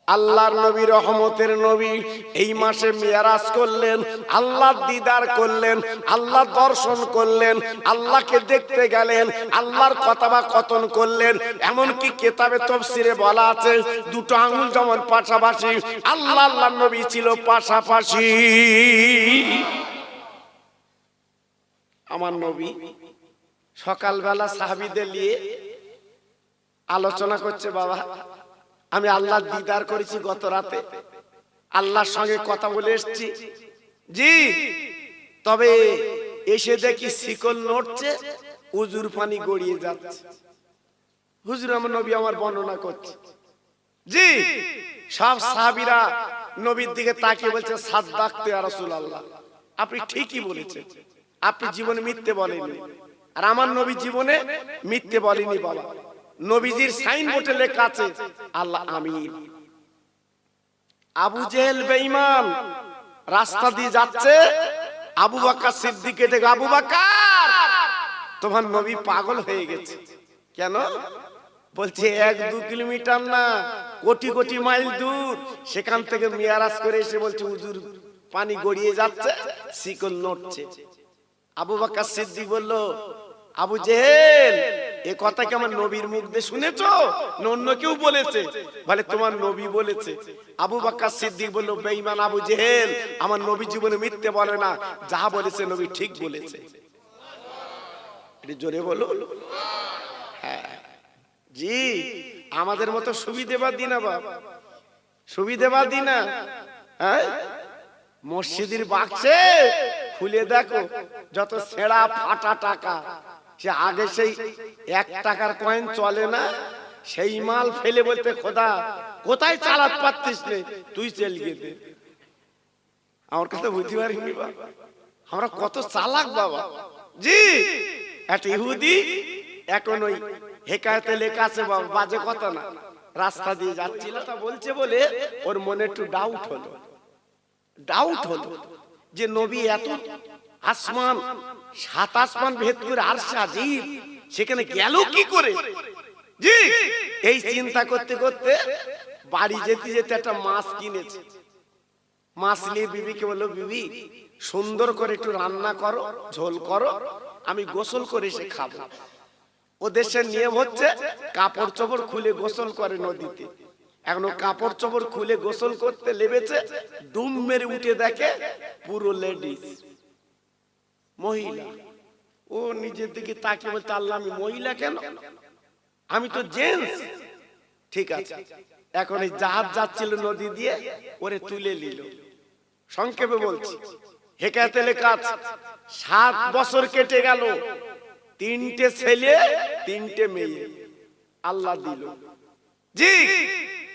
আল্লাহর নবী রহমতের নবী এই মাসে মিরাজ করলেন, আল্লাহ দিদার করলেন, আল্লাহ দর্শন করলেন, আল্লাহকে দেখতে গেলেন, আল্লাহর কথোপকথন করলেন। এমনকি কিতাবে তাফসীরে বলা আছে দুটো আঙ্গুল যেমন পাশাপাশি, আল্লাহ আল্লাহর নবী ছিল পাশাপাশি। আমার নবী সকালবেলা সাহাবীদের নিয়ে আলোচনা করছে, বাবা আমি আল্লাহ দিদার করেছি গত রাতে, আল্লাহর সঙ্গে কথা বলে এসেছি জি, তবে এসে দেখি শিকল নড়ছে, উজুর পানি গড়িয়ে যাচ্ছে। হুজুর আমার নবী আমার বর্ণনা করছে জি। সব সাহাবীরা নবীর দিকে তাকিয়ে বলছে, সাদ্দাকতু ইয়া রাসূলুল্লাহ, আপনি ঠিকই বলেছেন, আপনি জীবনে মিথ্যে বলেননি। আর আমার নবী জীবনে মিথ্যে বলেনি বাবা। নবীজির সাইনবোর্ডে লেখা আছে আল্লাহ আমিন। আবু জেহেল বেঈমান রাস্তা দিয়ে যাচ্ছে, আবু বকর সিদ্দিক এটে, আবু বকর তোমার নবী পাগল হয়ে গেছে। কেন? বলছে 1-2 কিলোমিটার না, কোটি কোটি মাইল দূর, সেখান থেকে মিরাজ করে এসে বলছে হুজুর পানি গড়িয়ে যাচ্ছে, শিকল নড়ছে। আবু বকর সিদ্দিক বলল, আবু জেহেল এই কথা কি আমার নবীর মুখ দিয়ে শুনেছো না অন্য কেউ বলেছে? বলে তোমার নবী বলেছে। আবু বকর সিদ্দিক বলল, বেঈমান আবু জেহেল, আমার নবী জীবনে মিথ্যে বলে না, যা বলেছে নবী ঠিক বলেছে। এটা জোরে বলো। হ্যাঁ জি, আমাদের মতো সুবিধেবাদী না বাবা, সুবিধেবাদী না। হ্যাঁ, মসজিদের বাক্সে খুলে দেখো যত ছেঁড়া ফাটা টাকা, সে আগে সেই 1 টাকার কয়েন চলে না, সেই মাল ফেলে বলতে, খোদা কোথায় চালাতে পারতিস নে, তুই চালিয়ে দে। আমার কথা বুঝতে পারিনি বাবা, আমরা কত চালাক বাবা জি। একটা ইহুদি এখন ওই হেকায়েতে লেখা আছে বাবা, বাজে কথা না, রাস্তা দিয়ে যাচ্ছিল, তা বলছে বলে ওর মনে একটু ডাউট হলো যে নবী এত আসমান 7 আসমান ভেদ করে আরশে আজিম, সেখানে গেল কি করে জি। এই চিন্তা করতে করতে বাড়ি যেতে যেতে একটা মাছ কিনেছে। মাছ নিয়ে বিবিকে বলল, বিবি সুন্দর করে একটু রান্না করো, ঝোল করো, আমি গোসল করে এসে খাবো। ও দেশের নিয়ম হচ্ছে কাপড় চোপড় খুলে গোসল করে নদীতে। এখন কাপড় চোপড় খুলে গোসল করতে লেবেছে, ডুম মেরে উঠে দেখে পুরো লেডিস, মহিলা। ও নিজের দিকে তাকিয়ে বলতে, আল্লাহ আমি মহিলা কেন, আমি তো জেন্টস। ঠিক আছে, এখন এই জাহাজ যাচ্ছিল নদী দিয়ে, ওরে তুলে নিল। সংক্ষেপে বলছি, হেকায়েতে লেখা আছে 7 বছর কেটে গেল, 3টে ছেলে 3টে মেয়ে আল্লাহ দিল জি।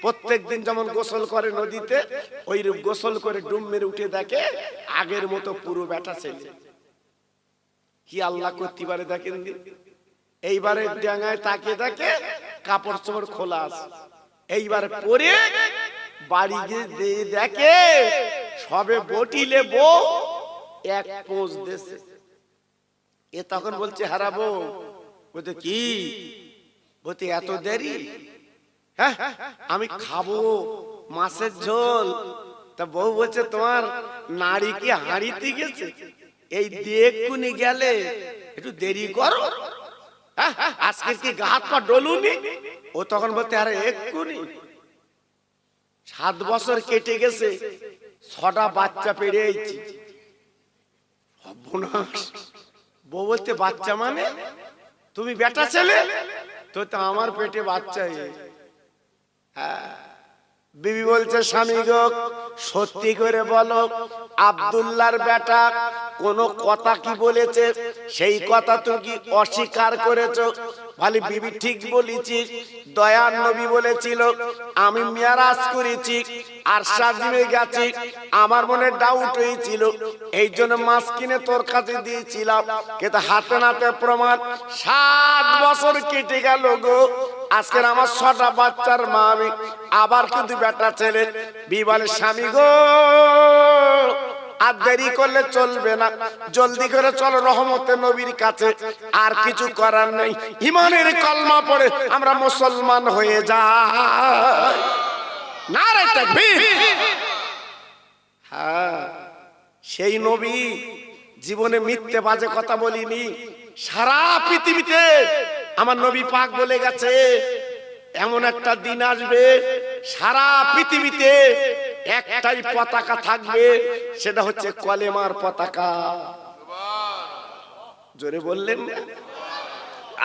প্রত্যেকদিন যেমন গোসল করে নদীতে, ওই রূপ গোসল করে ডুব মেরে উঠে দেখে আগের মতো পুরো বেটা ছেলে। কি আল্লাহ করতে পারে দেখেন। এইবারে ডাঙায় তাকিয়ে দেখে কাপড় চোপড় খোলা আছে। এইবার পরে বাড়ি গিয়ে দেখে সবে বটিলে বউ 1 পোঁজ দেশে। এ তখন বলছে, হারাবো। বলতে কি? বলতে এত দেরি? হ্যাঁ আমি খাবো মাছের ঝোল। তা বউ বলছে, তোমার নারী কি হাঁড়িতে গেছে? এই দেখুনি গেলে একটু দেরি করো, আজকে কি গা হাত পা ডলুনি? ও তখন বলতে, আরে এক্ষুনি 7 বছর কেটে গেছে, 6টা বাচ্চা পেড়েছি। বউ বলতে, বাচ্চা মানে তুমি বেটা ছেলে? তো আমার পেটে বাচ্চা। হ্যাঁ, বিবি বলছে, স্বামী গো সত্যি করে বলো, আব্দুল্লাহর বেটা কোন কথা কি বলেছে? সেই কথা তুমি কি অস্বীকার করেছো? বলে, বিবি ঠিক বলেছিস, দয়ার নবী বলেছিল আমি মিরাজ করেছি, আরশে আজিমে গেছি, আমার মনে ডাউট হয়েছিল, এই জন্য মাছ কিনে তোর কাছে দিয়েছিলাম, কিন্তু হাতে নাতে প্রমাণ 7 বছর কেটে গেল গো, আজকের আমার 6টা বাচ্চার মা আমি, আবার কিন্তু বেটা ছেলে। বিবলে, স্বামী গো আর দেরি করলে চলবে না, জলদি করে চলো রহমতের নবীর কাছে। আর কিছু করার নেই, ইমানের কলমা পড়ে আমরা মুসলমান হয়ে যাই। নারে তাকবীর। হ্যাঁ, সেই নবী জীবনে মিথ্যে বাজে কথা বলিনি। সারা পৃথিবীতে আমার নবী পাক বলে গেছে এমন একটা দিন আসবে সারা পৃথিবীতে একটাই পতাকা থাকবে, সেটা হচ্ছে কলেমার পতাকা। জোরে বললেন না?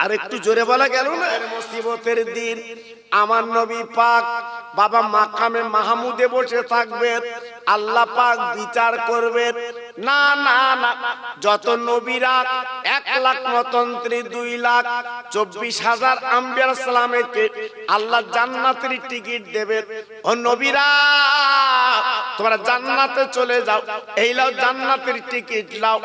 আর একটু জোরে বলা গেল না? মুসিবতের দিন আমার নবী পাক বাবা মাকামে মাহমুদে বসে থাকবেন, আল্লাহ পাক বিচার করবেন। না না না, যত নবীরা 1,29,2,24,000 আম্বিয়া সালামকে আল্লাহ জান্নাতের টিকিট দেবেন। ও নবীরা তোমরা জান্নাতে চলে যাও, এই লাও জান্নাতের টিকিট লাও।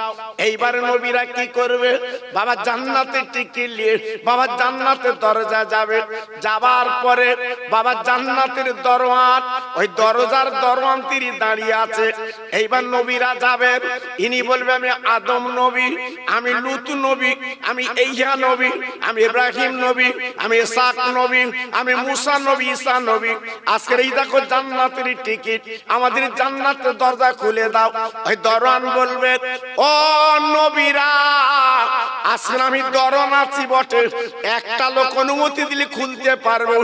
এইবারে নবীরা কি করবে? বাবা জান্নাতের টিকিট নিয়ে বাবা জান্নাতের দরজা যাবে। যাবার পরে বাবা জান্নাতের দরওয়ান, ওই দরজার দরওয়ান তিনি দাঁড়িয়ে আছে। এইবার নবীরা যাবে, ইনি বলবে আমি আদম নবী, আমি লূত নবী, আমি ইহা নবী, আমি ইব্রাহিম নবী, আমি ইসহাক নবী, আমি মুসা নবী, ঈসা নবী। আজকের এই দেখো জান্নাতের টিকিট, আমাদের জান্নাতের দরজা খুলে দাও। ওই দরওয়ান বলবে ও নবীরা আজকে আমি দরওয়ান আছি বটে, একটা লোক অনুমতি দিলে খুলতে পারবো,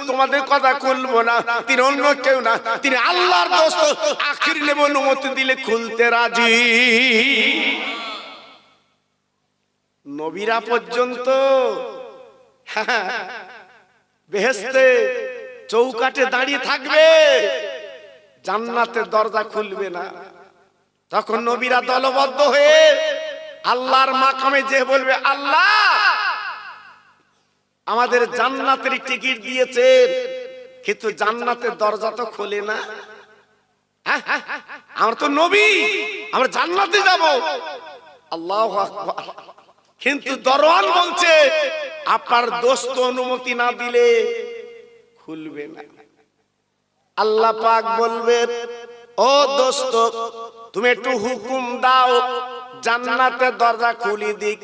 তোমাদের কথা খুলবো না। তিনি অন্য কেউ না, তিনি আল্লাহর দোস্ত, আখির নেব অনুমতি দিলে খুলতে রাজি। নবীরা পর্যন্ত বেহেশতে চৌকাঠে দাঁড়িয়ে থাকবে, জান্নাতের দরজা খুলবে না। তখন নবীরা দলবদ্ধ হয়ে আল্লাহর মাকামে যে বলবে আল্লাহ আমাদের জান্নাতের টিকিট দিয়েছেন, কিন্তু জান্নাতের দরজা তো খোলে না। আমরা তো নবী, আমরা জান্নাতে যাব। আল্লাহু আকবার। কিন্তু দরওয়ান বলছে আপনার দোস্ত অনুমতি না দিলে খুলবে না। আল্লাহ পাক বলবেন ও দোস্ত তুমি একটু হুকুম দাও, জান্নাতের দরজা খুলি দিক।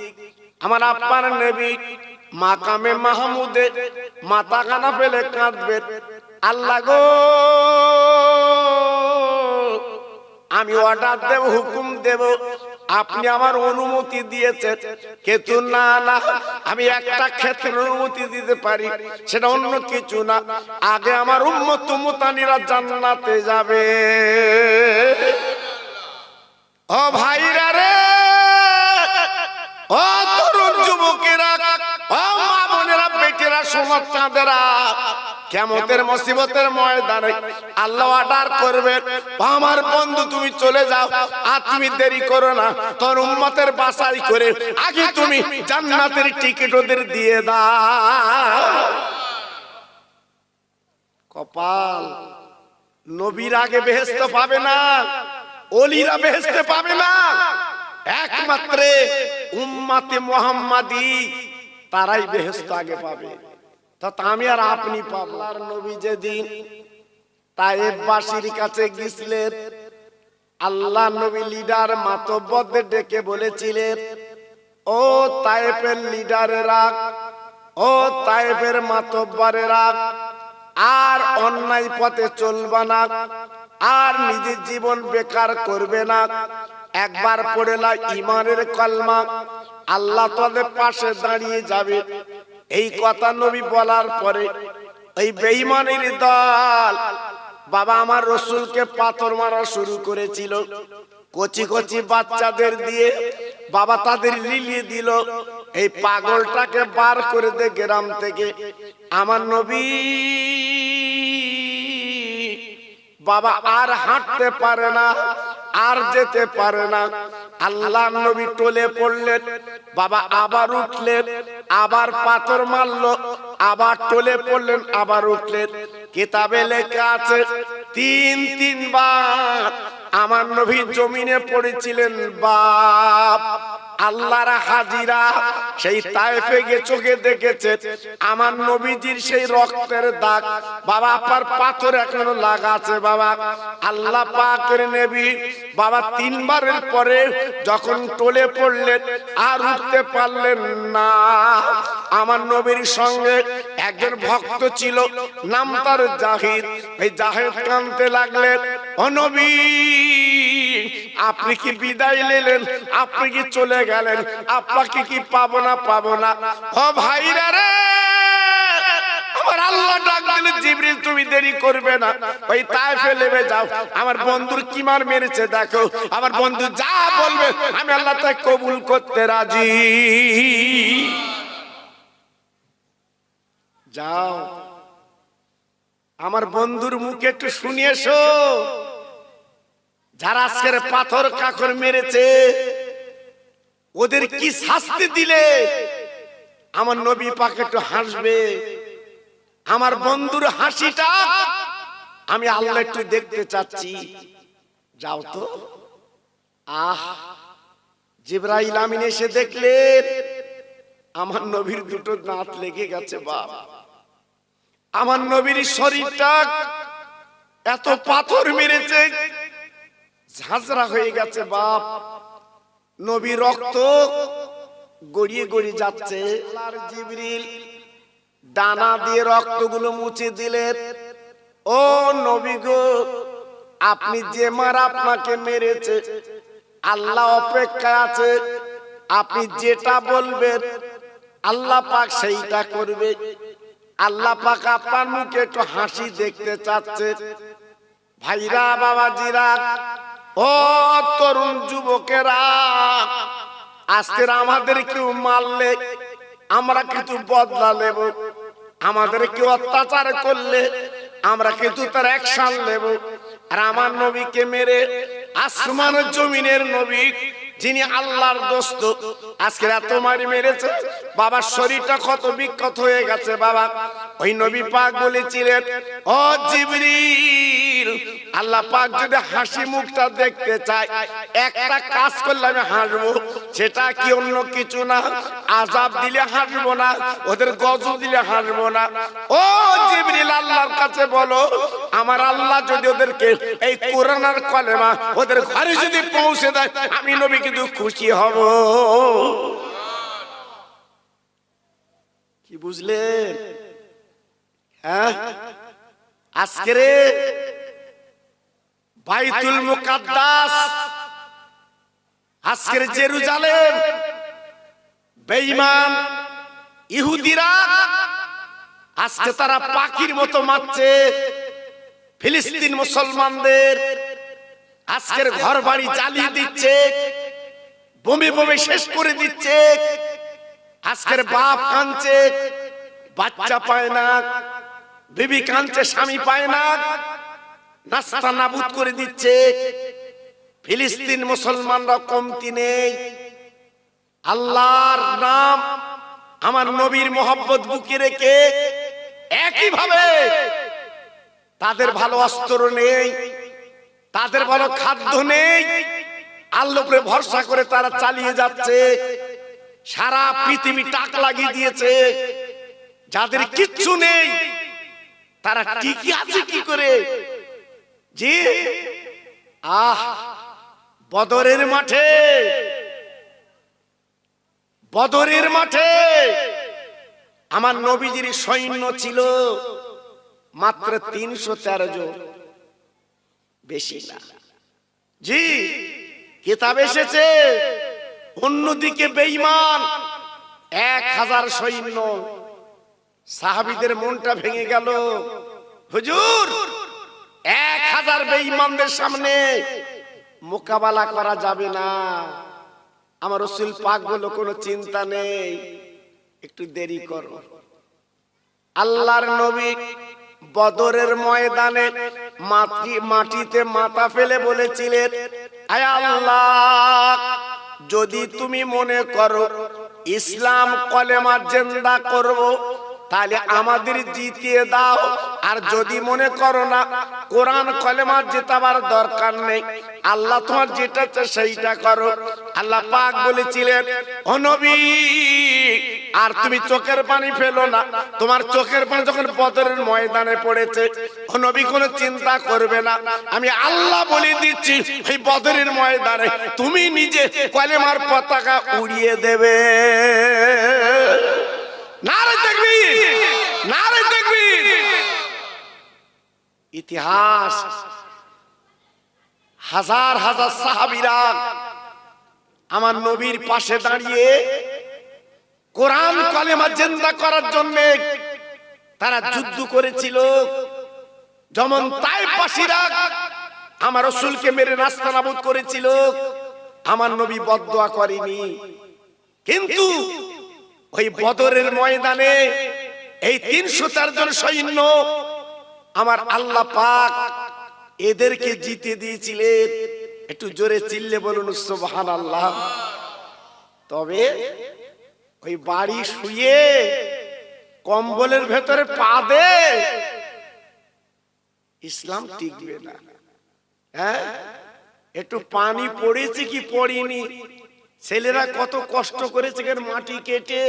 আমার আপনার নবী মাকামে মাহমুদে মাথা কানা ফেলে কাঁদবেন, আল্লাহ গো আমি অর্ডার দেব, হুকুম দেব, আপনি আমার অনুমতি দিয়েছেন, কিন্তু না না আমি একটা ক্ষেত্রে অনুমতি দিতে পারি, সেটা অন্য কিছু না। আগে আমার উম্মত মুতানিরা জান্নাতে যাবে। ও ভাইরা রে, ও তরুণ যুবকেরা, ও মা বোনেরা, বেটিরা, সোনার চাঁদেরা, কিয়ামতের মুসিবতের ময়দানে আল্লাহ অর্ডার করবেন আমার বন্ধু তুমি চলে যাও, আর তুমি দেরি করো না, তোর উম্মতের বাছাই করে আগে তুমি জান্নাতের টিকিট ওদের দিয়ে দাও। কপাল, নবীর আগে বেহেশত পাবে না, ওলিরা বেহেশত পাবে না, একমাত্র উম্মতে মুহাম্মাদি তারাই বেহেশত আগে পাবে। তা আমি আর আপনি পাবো। আল্লাহর নবী যেদিন তায়েফবাসীর কাছে গিয়েছিলেন, আল্লাহ নবী লিডার মাতব্বরদের ডেকে বলেছিলেন ও তায়েফের লিডারেরা, ও তায়েফের মাতব্বরেরা, আর অন্যায় পথে চলবে না, আর নিজের জীবন বেকার করবে না। একবার পড়ে না ঈমানের কলমা, আল্লাহ তাদের পাশে দাঁড়িয়ে যাবে। এই কথা নবী বলার পরে এই বেঈমানের দল বাবা আমার রাসূলকে পাথর মারা শুরু করেছিল। কচি কচি বাচ্চাদের দিয়ে বাবা তাদের লিলিয়ে দিল। এই পাগলটাকে বার করে দে গ্রাম থেকে। আমার নবী বাবা আর হাঁটতে পারে না, আর যেতে পারে না। আল্লাহ নবী টলে পড়লেন, বাবা আবার উঠলেন, আবার পাথর মারলো, আবার টলে পড়লেন, আবার উঠলেন। কিতাবে লেখা আছে তিনবার আমার নবী জমিনে পড়েছিলেন। বাপ আল্লাহর হাজিরা সেই তায়েফে গিয়ে চোখে দেখেছে আমার নবীজির সেই রক্তের দাগ, বাবা আপনার পাথর এখনো লাগা আছে। বাবা আল্লাহ পাকের নবী বাবা তিনবারের পরে যখন টলে পড়লেন আর উঠতে পারলেন না, আমার নবীর সঙ্গে একজন ভক্ত ছিল, নাম তার জাহিদ। এই জাহিদ কাঁদতে লাগলেন, ও নবী আপনি কি বিদায় নিলেন, আপনি কি চলে গেলেন, আপনাকে কি পাবো না পাবো না? ও ভাইরা রে, আমার আল্লাহ ডাক দিলে, জিবরিল তুমি দেরি করবে না, ওই তায়েফে নেমে যাও, আমার বন্ধুর কি মার মেরেছে দেখো, আমার বন্ধু যা বলবে আমি আল্লাহ তাই কবুল করতে রাজি। যাও, আমার বন্ধুর মুখে একটু শুনিয়ে এসো, যারা আজকের পাথর কাকর মেরেছে ওদের কি শাস্তি দিলে আমার নবী পাক একটু হাসবে। আমার বন্ধুর হাসিটা আমি আল্লাহ একটু দেখতে চাচ্ছি, যাও তো। আহ, জিবরাইল আমিন এসে দেখলেন আমার নবীর দুটো দাঁত লেগে গেছে। বাপ, আমার নবীর শরীরটা এত পাথর মেরেছে, ঝাঁঝরা হয়ে গেছে। বাপ, নবী রক্ত গড়িয়ে গড়িয়ে যাচ্ছে। জিবরিল ডানা দিয়ে রক্তগুলো মুছে দিলেন। ও নবী গো, আপনি যে মার আপনাকে মেরেছে, আল্লাহ অপেক্ষায় আছে, আপনি যেটা বলবেন আল্লাহ পাক সেইটা করবে। আল্লাহ পাক আপনার মুখে একটু হাসি দেখতে চাচ্ছে। ভাইরা, বাবাজিরা, ও তরুণ যুবকেরা, আজকের আমাদের কেউ মারলে আমরা কিন্তু বদলা নেব, আমাদের কেউ অত্যাচার করলে আমরা কিন্তু তার অ্যাকশন নেব। আর আমার নবীকে মেরে আসমান জমিনের নবী, যিনি আল্লাহর দোস্ত, আজকে এত মারি মেরেছে, বাবার শরীরটা কত বিক্ষত হয়ে গেছে। বাবা, ওই নবী পাক বলেছিলেন, ও জিবরিল, আল্লাহ পাক যদি হাসি মুখটা দেখতে চায়, একটা কাজ করলে আমি হাসবো। সেটা কি অন্য কিছু না, আযাব দিলে হাসবো না, ওদের গজব দিলে হাসবো না। ও জিবরিল, আল্লাহর কাছে বলো, আমার আল্লাহ যদি ওদেরকে এই কোরআন আর কলেমা ওদের ঘরে যদি পৌঁছে দেয়, আমি নবী কিন্তু খুশি হব। কি বুঝলেন? হ্যাঁ, আজকের বাইতুল মুকাদ্দাস, আজকের জেরুজালেম, বেঈমান ইহুদিরা আজকে তারা পাখির মতো মারছে ফিলিস্তিন মুসলমানদের। আজকের ঘর বাড়ি জ্বালিয়ে দিচ্ছে, বোমে বোমে শেষ করে দিচ্ছে। আজকের বাপ কাঁদছে, বাচ্চা পায় না, বিবি কাঁদছে, স্বামী পায় না, নাস্তা নাবুদ করে দিচ্ছে। ফিলিস্তিন মুসলমানরা কমতি নেই। আল্লাহর নাম, আমার নবীর মোহাব্বত বুকে রেখে একই ভাবে তাদের ভালো অস্ত্র নেই, তাদের ভালো খাদ্য নেই, আল্লাহর উপরে ভরসা করে তারা চালিয়ে যাচ্ছে। সারা পৃথিবী টাক লাগিয়ে দিয়েছে। যাদের কিচ্ছু নেই তারা টিকে আছে কি করে? জি, বদরের মাঠে, বদরের মাঠে আমার নবীজির সৈন্য ছিল মাত্র 313 জন, বেশি না। জি, কিতাব এসেছে অন্যদিকে বেঈমান 1000 সৈন্য। সাহাবীদের মনটা ভেঙে গেল, হুজুর 1000 বেঈমানদের সামনে মোকাবেলা করা যাবে না। আমার রাসূল পাক বলল, কোনো চিন্তা নেই, একটু দেরি করো। আল্লাহর নবী বদরের ময়দানে মাটিতে মাথা ফেলে বলেছিলেন, আয় আল্লাহ, যদি তুমি মনে করো ইসলাম কলেমা জিন্দা করব, তাহলে আমাদের জিতিয়ে দাও। আর যদি মনে করো না কোরআন কলেমা জেতাবার দরকার নেই, আল্লাহ তোমার যেটা চায় সেইটা করো। আল্লাহ পাক বলেছিলেন, ও নবী, আর তুমি চোখের পানি ফেলো না। তোমার চোখের পানি যখন বদরের ময়দানে পড়েছে, ও নবী কোনো চিন্তা করবে না, আমি আল্লাহ বলে দিচ্ছি এই বদরের ময়দানে তুমি নিজে কলেমার পতাকা উড়িয়ে দেবে। নারে তাকবীর, নারে তাকবীর। ইতিহাস হাজার হাজার সাহাবীরা আমার নবীর পাশে দাঁড়িয়ে কোরআন কালেমা জিন্দা করার জন্য তারা যুদ্ধ করেছিল। যেমন তায়েফবাসীরা আমার রাসূলকে মেরে নাস্তানাবুদ করেছিল, আমার নবী বদদোয়া করেনি। কিন্তু ওই বদরের ময়দানে এই ৩০৪ জন সৈন্য আমার আল্লাহ পাক এদেরকে জিতে দিয়েছিলেন। একটু জোরে চিল্লে বলুন সুবহানাল্লাহ। তবে ওই বাড়ি শুয়ে কম্বলের ভেতরে পা দে, ইসলাম টিকবে না। হ্যাঁ, একটু পানি পড়েছে কি পড়িনি, ছেলেরা কত কষ্ট করেছে, মাটি কেটে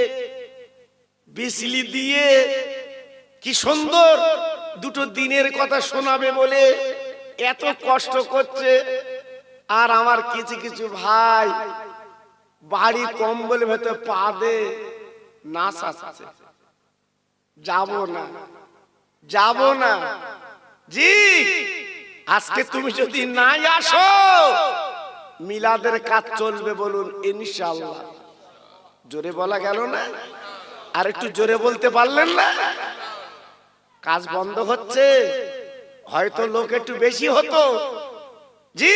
বিজলি দিয়ে কি সুন্দর দুটো দিনের কথা শোনাবে বলে এত কষ্ট করছে। আর আমার কিছু কিছু ভাই বাড়ি কম্বলের ভেতর পা দে নাচ আসছে, যাব না, যাব না। জি, আজকে তুমি যদি নাই আসো মিলাদের কাজ চলবে, বলুন ইনশাআল্লাহ। জোরে বলা গেল না? আর একটু জোরে বলতে পারলেন না? কাজ বন্ধ হচ্ছে, হয়তো লোক একটু বেশি হতো, জি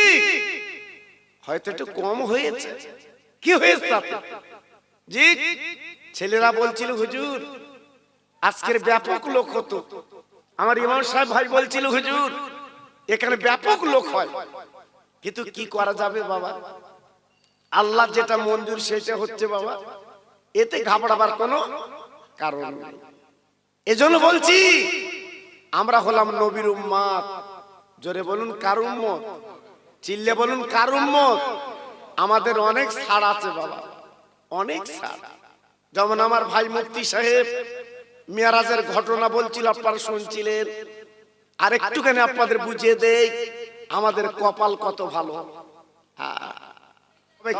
হয়তো একটু কম হয়েছে। কি হয়েছে জি? ছেলেরা বলছিল হুজুর আজকের ব্যাপক লোক হতো। আমার ইমাম সাহেব ভাই বলছিল হুজুর এখানে ব্যাপক লোক হয়, কিন্তু কি করা যাবে বাবা, আল্লাহ যেটা মঞ্জুর সেটা হচ্ছে বাবা, এতে ঘাবড়াবার কোনো কারণ নেই। এজন্য বলছি আমরা হলাম নবীর উম্মত। জোরে বলুন কার উম্মত, চিল্লে বলুন কার উম্মত। আমাদের অনেক ছাড় আছে বাবা, অনেক ছাড়। যেমন আমার ভাই মুফতি সাহেব মিরাজের ঘটনা বলছিল, আপনারা শুনছিলেন। আর একটুখানি আপনাদের বুঝিয়ে দেই আমাদের কপাল কত ভালো।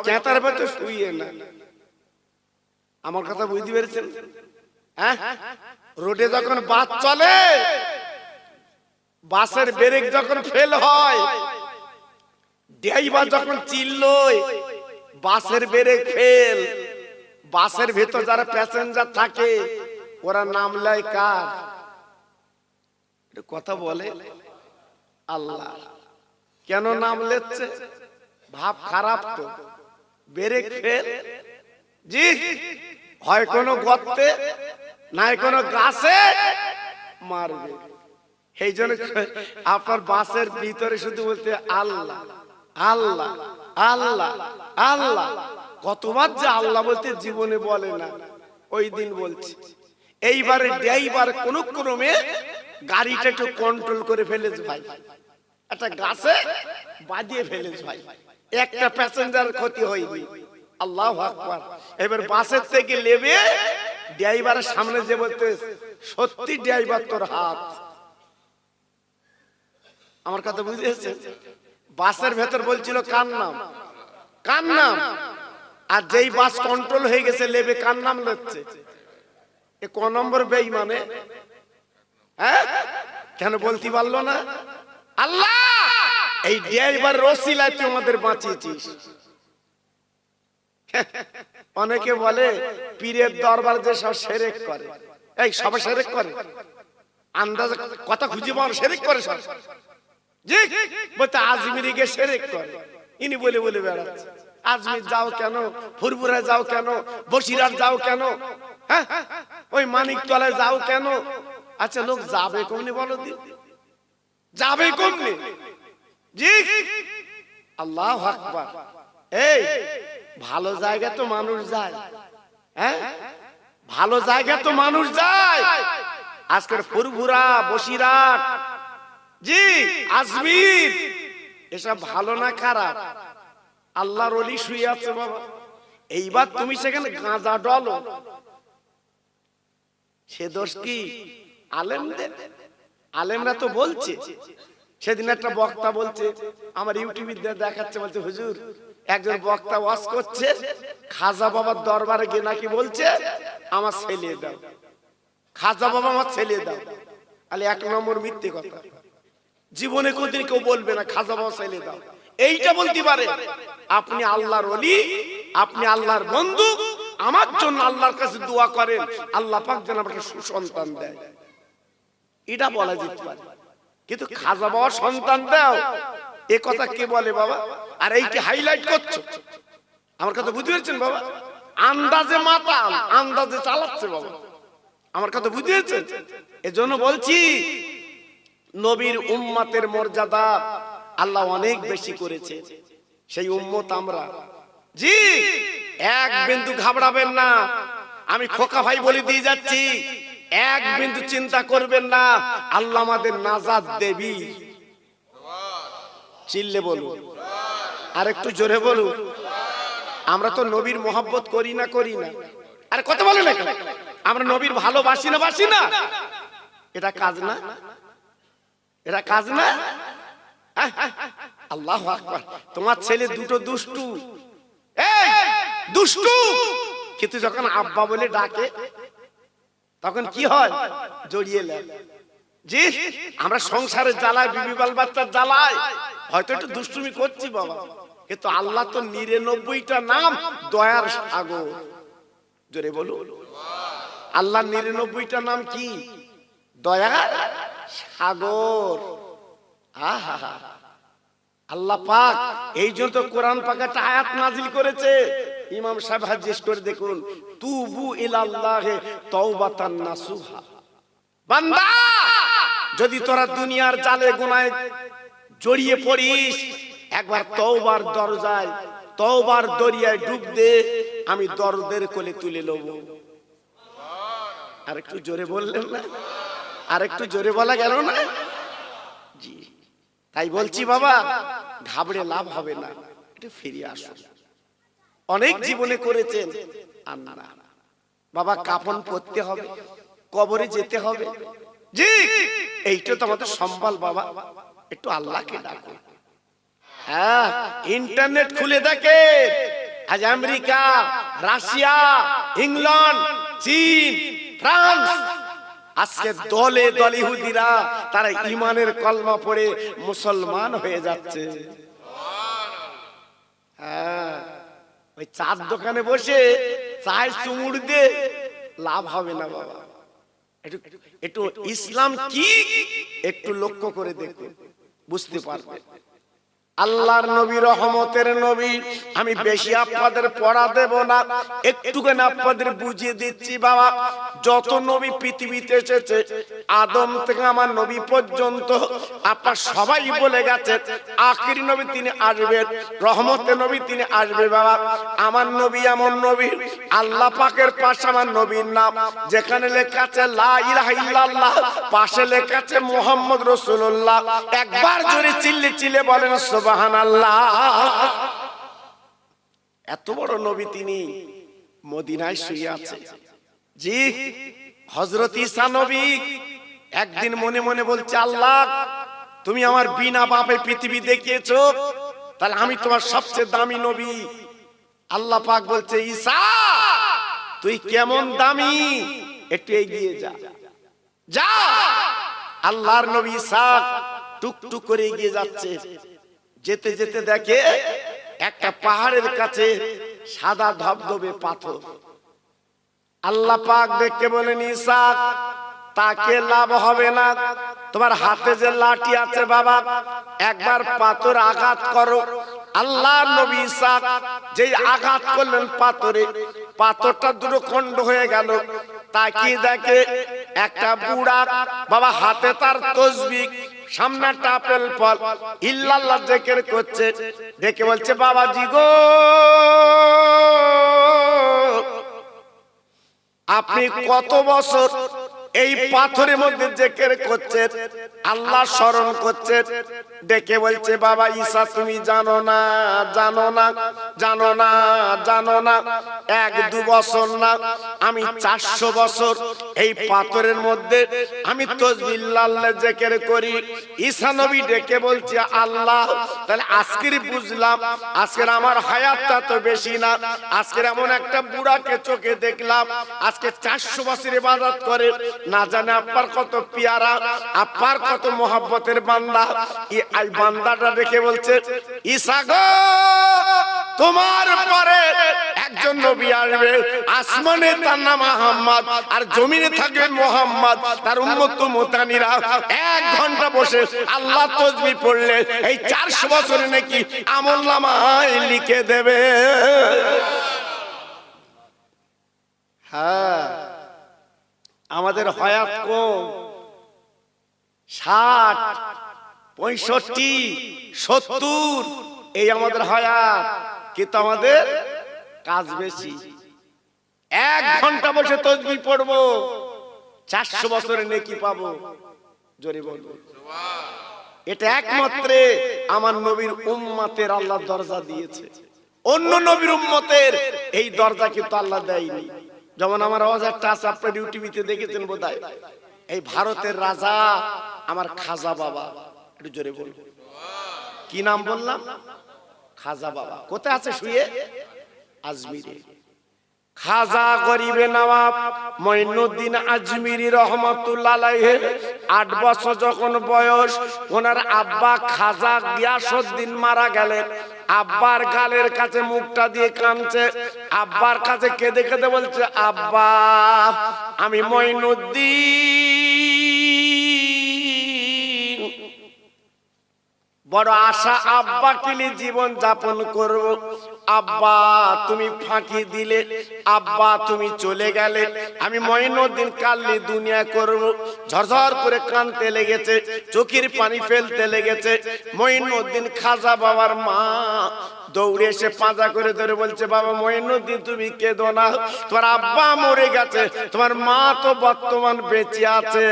ক্যাঁতার ভেতর শুইয়ে না, আমার কথা বুঝতে পেরেছেন? হ্যাঁ, রোডে যখন বাস চলে, বাসের ব্রেক যখন ফেল হয়, ড্রাইভার যখন চিল্লয় বাসের ব্রেক ফেল, বাসের ভেতর যারা প্যাসেঞ্জার থাকে ওরা নামলায় কার কথা বলে? আল্লাহ। কেন নাম লেচ্ছে? ভাব খারাপ তো, ব্রেক ফেল। জি, হয় কোনো গর্তে নাই কোনো গাছে মারবে। এই জন্য আপনার বাসের ভিতরে শুধু বলতে আল্লাহ আল্লাহ আল্লাহ আল্লাহ। কতবার যে আল্লাহ বলতে জীবনে বলে না, ওই দিন বলছি। এইবারে ড্রাইভার কোন ক্রমে গাড়িটা একটু কন্ট্রোল করে ফেলেছে ভাই, একটা গাছে বাঁধিয়ে ফেলেছে ভাই, একটা প্যাসেঞ্জার ক্ষতি হয়নি। আল্লাহু আকবার। এবার বাসের থেকে নেমে ড্রাইভারের সামনে যে বলতে, সত্যি ড্রাইভার তোর হাত। আমার কথা বুঝেছে? বাসের ভেতর বলছিল কার নাম, কার নাম। আর যেই বাস কন্ট্রোল হয়ে গেছে লেবে কার নাম লচ্ছে? এ কোন নম্বর বেঈমানে? হ্যাঁ, কেন বলতে পারলো না? আল্লাহ এই ড্রাইভার রসিলায় তুই আমাদের বাঁচিয়েছিস। অনেকে বলে পীরের দরবার যে সব শিরক করে, এই সব শিরক করে, আন্দাজে কথা খুঁজে পাওয়ার শিরক করে সব। জি, বলতে আজমিরে গিয়ে শিরক করে, ইনি বলে বলে বেড়াচ্ছে। আজমির যাও কেন, ফুরফুরা যাও কেন, বসিরহাট যাও কেন, হ্যাঁ ওই মানিকতলায় যাও কেন? আচ্ছা লোক যাবে কমনি বলো দি, যাবে কমনি? জি, আল্লাহু আকবার। এই ভালো জায়গা তো মানুষ যায়, হ্যাঁ ভালো জায়গা তো মানুষ যায়। আজকের ফুরফুরা, বসিরহাট, জি আজমির, এসব ভালো না খারাপ? আল্লাহর ওলি শুয়ে আছে বাবা। এইবার তুমি সেখানে গাঁজা ডলো, সে দোষ কি আলেমদের? আলেমরা তো বলছে। সেদিন একটা বক্তা বলছে, আমার ইউটিউবে দেখাচ্ছে, বলছে হুজুর একজন বক্তা ওয়াজ করছে, খাজা বাবার দরবারে গিয়ে নাকি বলছে আমার ছেলে দাও, খাজা বাবা আমার ছেলে দাও। তাহলে এক নম্বর মিথ্যে কথা, জীবনে কোনদিন কেউ বলবে না খাজা বাবা ছেলে দাও। এইটা বলতে পারে আপনি আল্লাহর ওলি, আপনি আল্লাহর বন্ধু, আমার জন্য আল্লাহর কাছে দোয়া করেন আল্লাহ পাক যেন আমাকে সুসন্তান দেয়, এটা বলা যেতে পারে। কিন্তু খাজা বাবা সন্তান দাও এ কথা কে বলে বাবা? আর এইটি হাইলাইট করছো, আমার কথা বুঝতে পেরেছেন বাবা? আন্দাজে মাতাল, আন্দাজে চালাচ্ছে বাবা, আমার কথা বুঝতে পেরেছেন? এজন্য বলছি নবীর উম্মতের মর্যাদা আল্লাহ অনেক বেশি করেছে, সেই উম্মত আমরা। জি, এক বিন্দু ঘাবড়াবেন না, আমি খোকা ভাই বলে দিয়ে যাচ্ছি, এক বিন্দু চিন্তা করবেন না, আল্লাহ আমাদের নাজাত দেবী। চিল্লে বলুন, আর একটু জোরে বলুন। আমরা তো নবীর মহব্বত করি না, করি না? আরে কথা বলে না, আমরা নবীর ভালোবাসি না, বাসি না? এটা কাজ না, এটা কাজ না? আল্লাহু আকবার। তোমার ছেলে দুটো দুষ্টু, এই দুষ্টু, কিন্তু যখন আব্বা বলে ডাকে তখন কি হয়? জড়িয়ে নেয়। জি, আমরা সংসারের জ্বালায়, বিবি বাল বাচ্চার জ্বালায় হয়তো একটু দুষ্টুমি করছি বাবা, কিন্তু আল্লাহ তো ৯৯টা নাম দয়ার সাগর। জোরে বলুন, আল্লাহ ৯৯টা নাম কি? দয়ার সাগর। আহা, আল্লাহ পাক এই জন্য তো কোরআন পাক একটা আয়াত নাজিল করেছে। ইমাম সাহেব হাদিস করে দেখুন, তুবু ইলাল্লাহি তাওবাতান নাসুহা। বান্দা, যদি তোরা দুনিয়ার জালে গুনাহে জড়িয়ে পড়িস, একবার তওবার দরজায়, তওবার দরিয়ায় ডুব দে, আমি দরদের কোলে তুলে নেব। আর একটু জোরে বললেন না? আর একটু জোরে বলা গেল না? জি, তাই বলছি বাবা, ঘাবড়ে লাভ হবে না, একটু ফিরে আসুন। অনেক জীবনে করেছেন, আর না বাবা, কাফন পরতে হবে, কবরে যেতে হবে। জি, এইটা তো আমাদের সম্বল বাবা, একটু আল্লাহকে ডাকুন। হ্যাঁ, ইন্টারনেট খুলে দেখে আজ আমেরিকা, রাশিয়া, ইংল্যান্ড, চীন, ফ্রান্স, আজকে দলে দলে ইহুদিরা তারা ইমানের কলমা পড়ে মুসলমান হয়ে যাচ্ছে। হ্যাঁ, ওই চার দোকানে বসে চায় চুমুর দিয়ে লাভ হবে না বাবা। একটু ইসলাম কি একটু লক্ষ্য করে দেখুন, বুঝতে পারবে। আল্লাহর নবী, রহমতের নবী। আমি বেশি আপনাদের পড়া দেব না, একটুখানি আপনাদের বুঝিয়ে দিচ্ছি বাবা। যত নবী পৃথিবীতে এসেছে, আদম থেকে আমার নবী পর্যন্ত, আপনার সবাই বলে গেছে আখিরি নবী তিনি আসবেন, রহমতের নবী তিনি আসবে বাবা। আমার নবী এমন নবী, আল্লাহ পাকের পাশে আমার নবীর নাম যেখানে লেখা আছে লা ইলাহা ইল্লাল্লাহ, পাশে লেখা আছে মুহাম্মদ রাসূলুল্লাহ। একবার জোরে চিল্লে চিল্লে বলেন সুবহানাল্লাহ। এত বড় নবী তিনি মদিনায় শুয়ে আছে। জি, হযরত ঈসা নবী একদিন মনে মনে বলছে, আল্লাহ তুমি আমার বিনা বাপে পৃথিবী দেখিয়েছো, তাহলে আমি তোমার সবচেয়ে দামি নবী। আল্লাহ পাক বলছে, ঈসা তুই কেমন দামি, একটু এগিয়ে যা। যা, আল্লাহর নবী ঈসা টুকটুক করে এগিয়ে যাচ্ছে। যেতে যেতে দেখে একটা পাহাড়ের কাছে সাদা ধবধবে পাথর। আল্লাহ পাক দেখে বলেন, ঈসা তাকে লাভ হবে না, তোমার হাতে যে লাঠি আছে বাবা, একবার পাথর আঘাত করো। আল্লাহর নবী ঈসা যেই আঘাত করলেন পাথরে, পাথরটা দুটো খণ্ড হয়ে গেল। তাকিয়ে দেখে একটা বুড়া বাবা, হাতে তার তাসবিহ, সামনে একটা আপেল ফল, ইল্লাল্লাহ জিকির করছে। দেখে বলছে, বাবাজি গো, আপনি কত বছর এই পাথরের মধ্যে জিকির করছে, আল্লাহ স্মরণ করছে, ডেকে বলছে বাবা ঈসা তুমি জানো না, জানো না, জানো না, জানো না, 1-2 বছর না, আমি 400 বছর এই পাথরের মধ্যে আমি তাসবিহ জিকির করি। ঈসা নবী ডেকে বলছে আল্লাহ, তাহলে আজকের বুঝলাম, আজকের আমার হায়াতটা তো বেশি না, আজকের এমন একটা বুড়াকে চোখে দেখলাম আজকে 400 বছর ইবাদত করে, না জানে আপার কত পিয়ারা, আপার কত মোহাব্বতের বান্দা। এই বান্দাটা দেখে বলছে ঈসা গো, তোমার পরে একজন নবী আসবে, আসমানে তার নাম মুহাম্মদ আর জমিনে থাকবে মুহাম্মদ, তার উম্মত মুতানিরা 1 ঘন্টা বসে আল্লাহ তাসবিহ পড়লে এই 400 বছরে নাকি আমলনামায় লিখে দেবে। হ্যাঁ, আমাদের হায়াত কম, 60, 65, 70 এই আমাদের হায়াত, কিন্তু আমাদের কাজ বেশি। 1 ঘন্টা বসে তাসবিহ পড়বো, 400 বছরে নেকি পাবো। জোরে বলবো এটা একমাত্র আমার নবীর উম্মতের আল্লাহ দরজা দিয়েছে, অন্য নবীর উম্মতের এই দরজা কিন্তু আল্লাহ দেয়নি। যেমন আমার আওয়াজ একটা আছে, আপনার ইউটিউবে দেখেছেন বোধহয়, এই ভারতের রাজা আমার খাজা বাবা, একটু জোরে বলবো কি নাম বললাম? খাজা বাবা। কোথায় আছে শুয়ে? আজমিরে। খাজা গরিবে নওয়াব মঈনুদ্দিন আজমিরি রহমাতুল্লাহ আলাইহি 8 বছর যখন বয়স, ওনার আব্বা খাজা গিয়াসউদ্দিন মারা গেলেন। আব্বার গালের কাছে মুখটা দিয়ে কাঁদছে, আব্বার কাছে কেঁদে কেঁদে বলছে আব্বা আমি মঈনুদ্দিন বড় আশা আব্বাকে নিয়ে জীবন যাপন করব, আব্বা তুমি ফাঁকি দিলে, আব্বা তুমি চলে গেলে, আমি মঈনুদ্দিন কাল্লি দুনিয়া করব। ঝরঝর করে কাঁদতে লেগেছে, চোখের পানি ফেলতে লেগেছে। মঈনুদ্দিন খাজা বাবার মা দৌড়ে এসে পাঁজা করে ধরে বলছে বাবা মঈনুদ্দিন তুমি কেঁদো না, তোমার আব্বা মরে গেছে, তোমার মা তো বর্তমান বেঁচে আছে।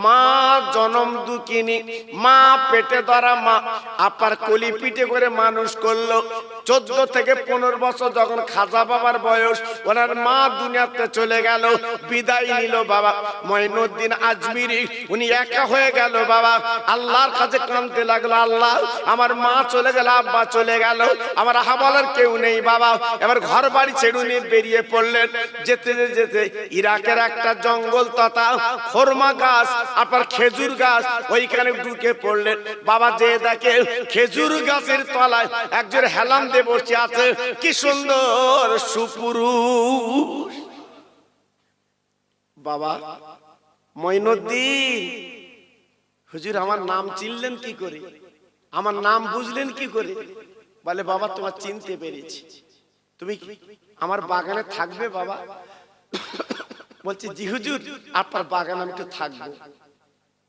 মা জনম দুঃখিনী, মা পেটে ধরা মা আপার কলি পিঠে করে মানুষ করলো। 14 থেকে 15 বছর যখন খাজা বাবার বয়স, ওনার মা দুনিয়াতে চলে গেল, বিদায় নিল বাবা মঈনুদ্দিন আজমিরি। উনি একা হয়ে গেল বাবা, আল্লাহর কাছে কাঁদতে লাগলো, আল্লাহ আমার মা চলে গেল, আব্বা চলে গেল, আমার হাওয়ালার কেউ নেই বাবা। এবার ঘর বাড়ি ছেড়ে নিয়ে বেরিয়ে পড়লেন। যেতে যেতে ইরাকের একটা জঙ্গল তথা খরমা গাছ, আপনার খেজুর গাছ, ওইখানে ঢুকে পড়লেন বাবা। যে দেখে খেজুর গাছের তলায় একজন হেলান দিয়ে বসে আছে, কি সুন্দর সুপুরুষ। বাবা মঈনুদ্দিন হুজুর আমার নাম চিনলেন কি করে, আমার নাম বুঝলেন কি করে? বলে বাবা তোমার চিনতে পেরেছি, তুমি আমার বাগানে থাকবে বাবা? বলছে জি হুজুর আপনার বাগানে আমি একটু থাকবো।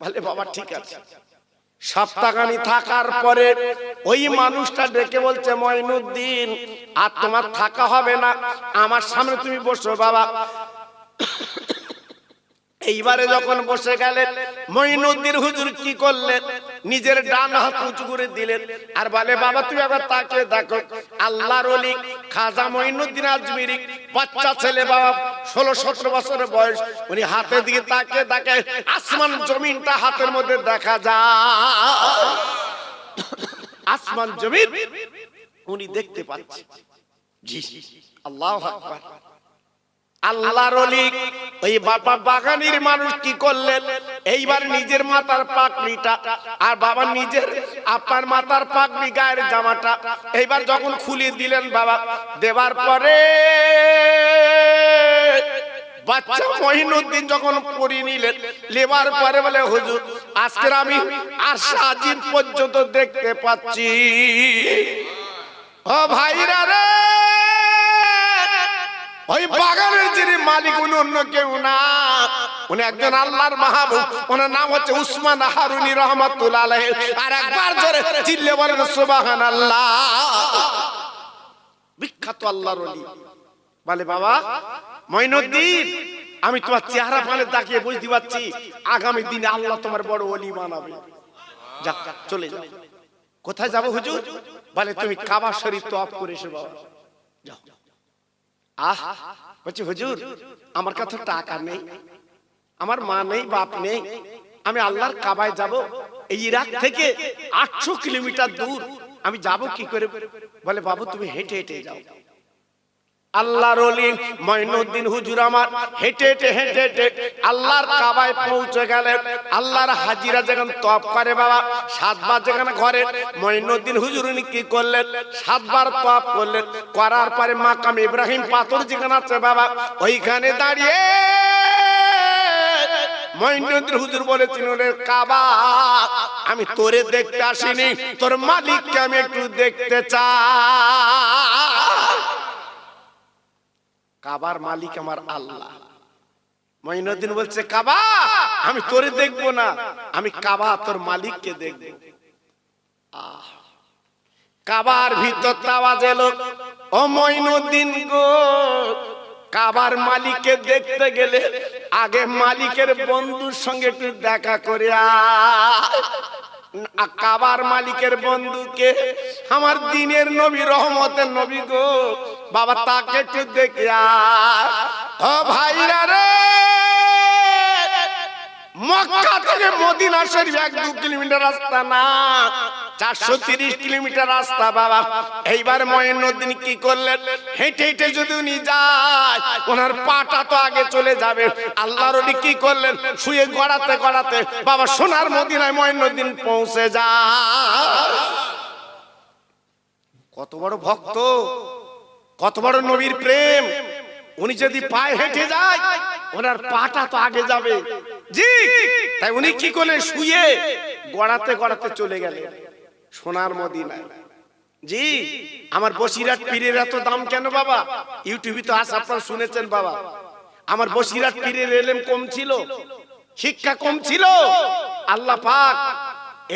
বলে বাবা ঠিক আছে। সপ্তাহখানি থাকার পরে ওই মানুষটা ডেকে বলছে মঈনুদ্দিন আর তোমার থাকা হবে না, আমার সামনে তুমি বসো বাবা। এইবারে যখন বসে গেলেন মঈনুদ্দিন হুজুর কি করলেন, নিজের ডান হাত উঁচু করে দিলেন আর বলে বাবা তুমি একবার তাকিয়ে দেখো, আল্লাহর ওলি খাজা মঈনুদ্দিন আজমিরি, বাচ্চা ছেলে বাবা, 16-17 বছরের বয়স। উনি হাতের দিকে তাকিয়ে দেখে আসমান জমিনটা হাতের মধ্যে দেখা যায়, আসমান জমিন উনি দেখতে পাচ্ছে। জি আল্লাহু আকবার। আল্লাহর ওলি ওই বাবা বাগানের মানুষ কি করলেন, এইবার নিজের মাথার পাগড়িটা আর বাবা নিজের আপনার মাথার পাগড়ি গায়ের জামাটা এইবার যখন খুলে দিলেন বাবা, দেওয়ার পরে বাচ্চা মঈনুদ্দিন যখন পরিয়ে নিলেন, লেবার পরে বলে হুজুর আজকের আমি আর সাজিদ পর্যন্ত দেখতে পাচ্ছি। ও ভাইরা রে, ওই বাগানের যিনি মালিক উনি অন্য কেউ না, উনি একজন আল্লাহর মাহবুব, ওনার নাম হচ্ছে উসমান হারুনি রহমাতুল্লাহ আলাইহি। আর একবার জোরে চিল্লে বলেন সুবহানাল্লাহ। বিখ্যাত আল্লাহর ওলি। বলে বাবা মঈনুদ্দিন আমি তোমার চেহারা পানে তাকিয়ে বুঝতে পারছি আগামী দিনে আল্লাহ তোমার বড় ওলি বানাবে। যাক চলে যাও। কোথায় যাবো হুজুর? বলে তুমি কাবা শরীফ তওয়াফ করে এসো বাবা, যাও। বলছি হুজুর আমার কাছে টাকা নেই, আমার মা নেই, বাপ নেই, আমি আল্লাহর কাবায় যাব, এই ইরাক থেকে 800 কিলোমিটার দূর, আমি যাব কি করে? বলে বাবু তুমি হেঁটে হেঁটে যাও। আল্লাহর ওলি মঈনুদ্দিন হুজুর আমার হেঁটে হেঁটে হেঁটে হেঁটে আল্লাহর কাবায় পৌঁছে গেলেন। আল্লাহর হাজিরা যখন তওয়াফ করে বাবা 7 বার যেখানে ঘরে, মঈনুদ্দিন হুজুর উনি কি করলেন? 7 বার তওয়াফ করলেন। করার পরে মাকাম ইব্রাহিম পাথর যেখানে আছে বাবা, ওইখানে দাঁড়িয়ে মঈনুদ্দিন হুজুর বলেছেন, ওরে কাবা আমি তোরে দেখতে আসিনি, তোর মালিককে আমি একটু দেখতে চাই। কাবার মালিক আমার আল্লাহ। মঈনুদ্দিন বলছে কাবা আমি তোরে দেখবো না, আমি কাবা তোর মালিককে দেখব। কাবার ভিতর আওয়াজ এলো, ও মঈনুদ্দিন গো, কাবার মালিককে দেখতে গেলে আগে মালিকের বন্ধুর সঙ্গে একটু দেখা করে কাবার মালিকের বন্ধুকে আমার দিনের নবী রহমতের নবী গো বাবা, তাকে একটু দেখে ও ভাইরা রে, মক্কা থেকে মদিনা শরীফ 1-2 কিলোমিটার রাস্তা না, 430 কিলোমিটার রাস্তা বাবা। এইবার মঈনুদ্দিন কি করলেন? হেঁটে হেঁটে যদি উনি যায় ওনার পাটা তো আগে চলে যাবে। আল্লাহর ওলি কি করলেন? শুয়ে গড়াতে গড়াতে বাবা সোনার মদিনায় মঈনুদ্দিন পৌঁছে যায়। কত বড় ভক্ত, কত বড় নবীর প্রেম। উনি যদি পায়ে হেঁটে যায় ওনার পাটা তো আগে যাবে। জি, তাই উনি কি করলেন? শুয়ে গড়াতে গড়াতে চলে গেলেন সোনার মদিনায়। জি, আমার বসিরহাট পীরের এত দাম কেন বাবা? ইউটিউবে তো আজ আপনারা শুনেছেন বাবা, আমার বসিরহাট পীরের ইলম কম ছিল, শিক্ষা কম ছিল। আল্লাহ পাক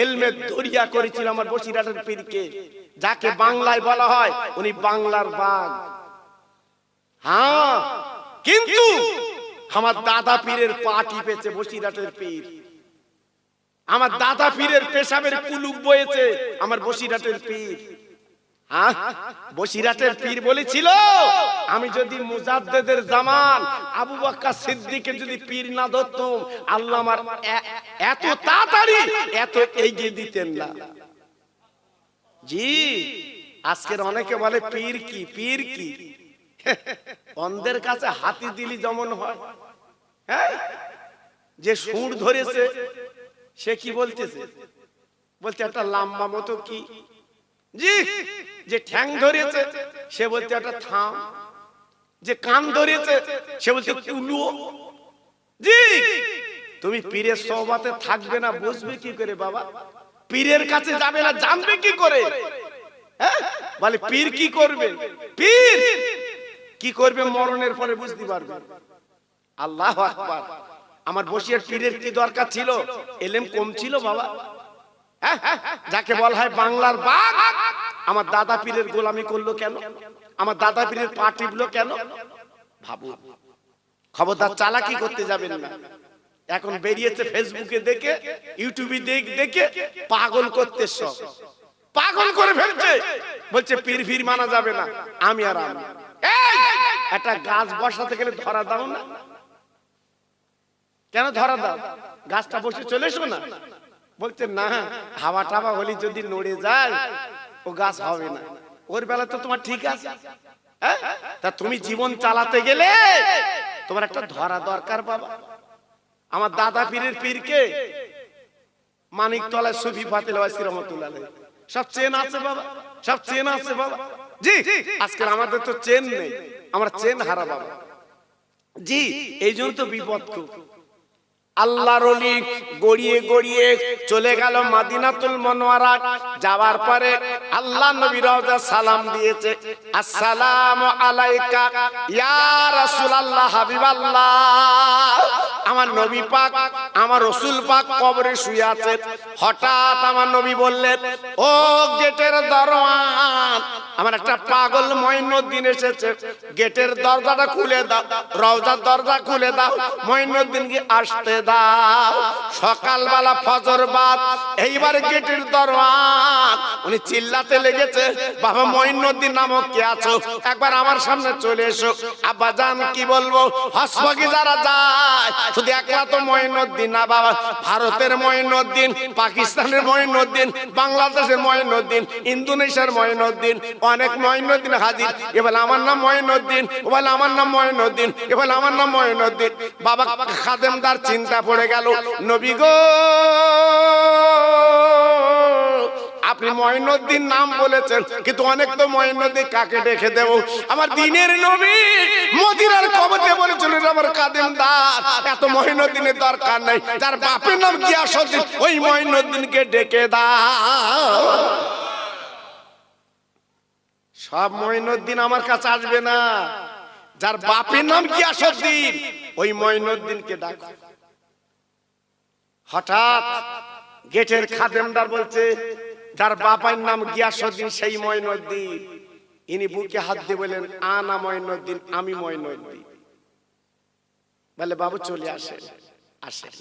ইলমের দরিয়া করেছিল আমার বসিরহাটের পীরকে, যাকে বাংলায় বলা হয় উনি বাংলার বাঘ। হ্যাঁ, কিন্তু আমার দাদা পীরের পা টিপেছে বসিরহাটের পীর। আমার দাদা পীরের পেশাবের কুলুক বয়েছে আমার বসিরহাটের পীর। বসিরহাটের পীর বলেছিল, আমি যদি মুজাদ্দেদের জামান আবু বকর সিদ্দিকের যদি পীর না ধরতাম, আল্লাহ আমার এত তাড়াতাড়ি এত এগিয়ে দিতেন না। জি, আজকের অনেকে বলে পীর কি, পীর কি? অন্ধের কাছে হাতি দিলি যেমন হয়। হ্যাঁ, যে সুর ধরেছে সে কি বলতেছে? বলতে একটা লম্বা মতো কি। জি, যে ঠ্যাং ধরেছে সে বলতে একটা থাম, যে কান ধরেছে সে বলতে তুলুও। জি, তুমি পীরের সোহবতে থাকবে না, বুঝবে কি করে বাবা? পীরের কাছে যাবে না, জানবে কি করে? হ্যাঁ, বলে পীর কি করবে? পীর কি করবে মরণের পরে বুঝতে পারবে। আল্লাহু আকবার। আমার বসিরহাট পীরের কি দরকার ছিল? ইলম কম ছিল বাবা। যাকে বলা হয় বাংলার বাঘ, আমার দাদা পীরের গোলামি করলো কেন? আমার দাদা পীরের পা টিপলো কেন? ভাবু, খবরদার চালাকি করতে যাবেন না। এখন বেরিয়েছে ফেসবুকে দেখে, ইউটিউবে দেখে পাগল করতে, সব পাগল করে ফেলছে। বলছে পীর ফির মানা যাবে না। আমি আর আমি একটা গাছ বসাতে গেলে ধরা দাও না কেন? ধরা দাও, গাছটা বসে চলে এসো না। বলছে না, হাওয়া টাওয়া হলে যদি নড়ে যায় ও গাছ হবে না। ওর বেলা তো তোমার ঠিক আছে, তা তুমি জীবন চালাতে গেলে তোমার একটা ধরা দরকার বাবা। আমার দাদা পীরের পীরকে মানিকতলায় সুফি ফাতেল ওয়াসি রহমাতুল্লাহ আলাইহি সব চেন আছে বাবা, সব চেন আছে বাবা। জি, আজকাল আমাদের তো চেন নেই, আমরা চেন হারা বাবা। জি, এই জন্য তো বিপদ খুব। আল্লাহর ওলি গড়িয়ে গড়িয়ে চলে গেল মদিনাতুল মুনাওয়ারা। যাওয়ার পরে আল্লাহ নবী রওজা সালাম দিয়েছে, আসসালামু আলাইকা ইয়া রাসূলুল্লাহ হাবিবাল্লাহ। আমার নবী পাক, আমার রাসূল পাক কবরে শুয়ে আছেন। হঠাৎ আমার নবী বললেন, ও গেটের দরওয়ান, আমার একটা পাগল মঈনুদ্দিন এসেছে, গেটের দরজাটা খুলে দাও, রওজার দরজা খুলে দাও, মঈনুদ্দিনকে আসতে দাও। সকালবেলা ফজর বাদ, এইবার গেটের দরওয়ান উনি চিল্লাতে লেগেছে, বাবা মঈনুদ্দিন নামক কে আছো, একবার আমার সামনে চলে এসো। আব্বাজান কি বলবো, হসপাকি যারা যায় শুধু একলা তো মঈনুদ্দিন না বাবা, ভারতের মঈনুদ্দিন, পাকিস্তানের মঈনুদ্দিন, বাংলাদেশের মঈনুদ্দিন, ইন্দোনেশিয়ার মঈনুদ্দিন, অনেক মঈনুদ্দিন হাজির। এবার আমার নাম মঈনুদ্দিন, বলে আমার নাম মঈনুদ্দিন, এবার আমার নাম মঈনুদ্দিন। বাবা খাদেমদার চিন্তা পড়ে গেল, নবী গো আপনি মঈনুদ্দিন নাম বলেছেন, কিন্তু অনেক তো মঈনুদ্দিন, কাকে ডেকে দেব? আমার দিনের নবী মদিনার কবরে বলেছিল আমার খাদেমদার, এত মঈনুদ্দিনের দরকার নাই, যার বাপের নাম গিয়াসউদ্দিন ওই মঈনুদ্দিনকে ডেকে দাও। সব মঈনুদ্দিন আমার কাছে আসবে না, যার বাপের নাম গিয়াসউদ্দিন ওই মঈনুদ্দিনকে ডাকো। হঠাৎ গেটের খাদেমদার বলছে, যার বাবার নাম গিয়াসউদ্দিন সেই মঈনুদ্দিন। ইনি বুকে হাত দিয়ে বলেন, আনা মঈনুদ্দিন, আমি মঈনুদ্দিন। বলে বাবু চলে আসেন। আসেন।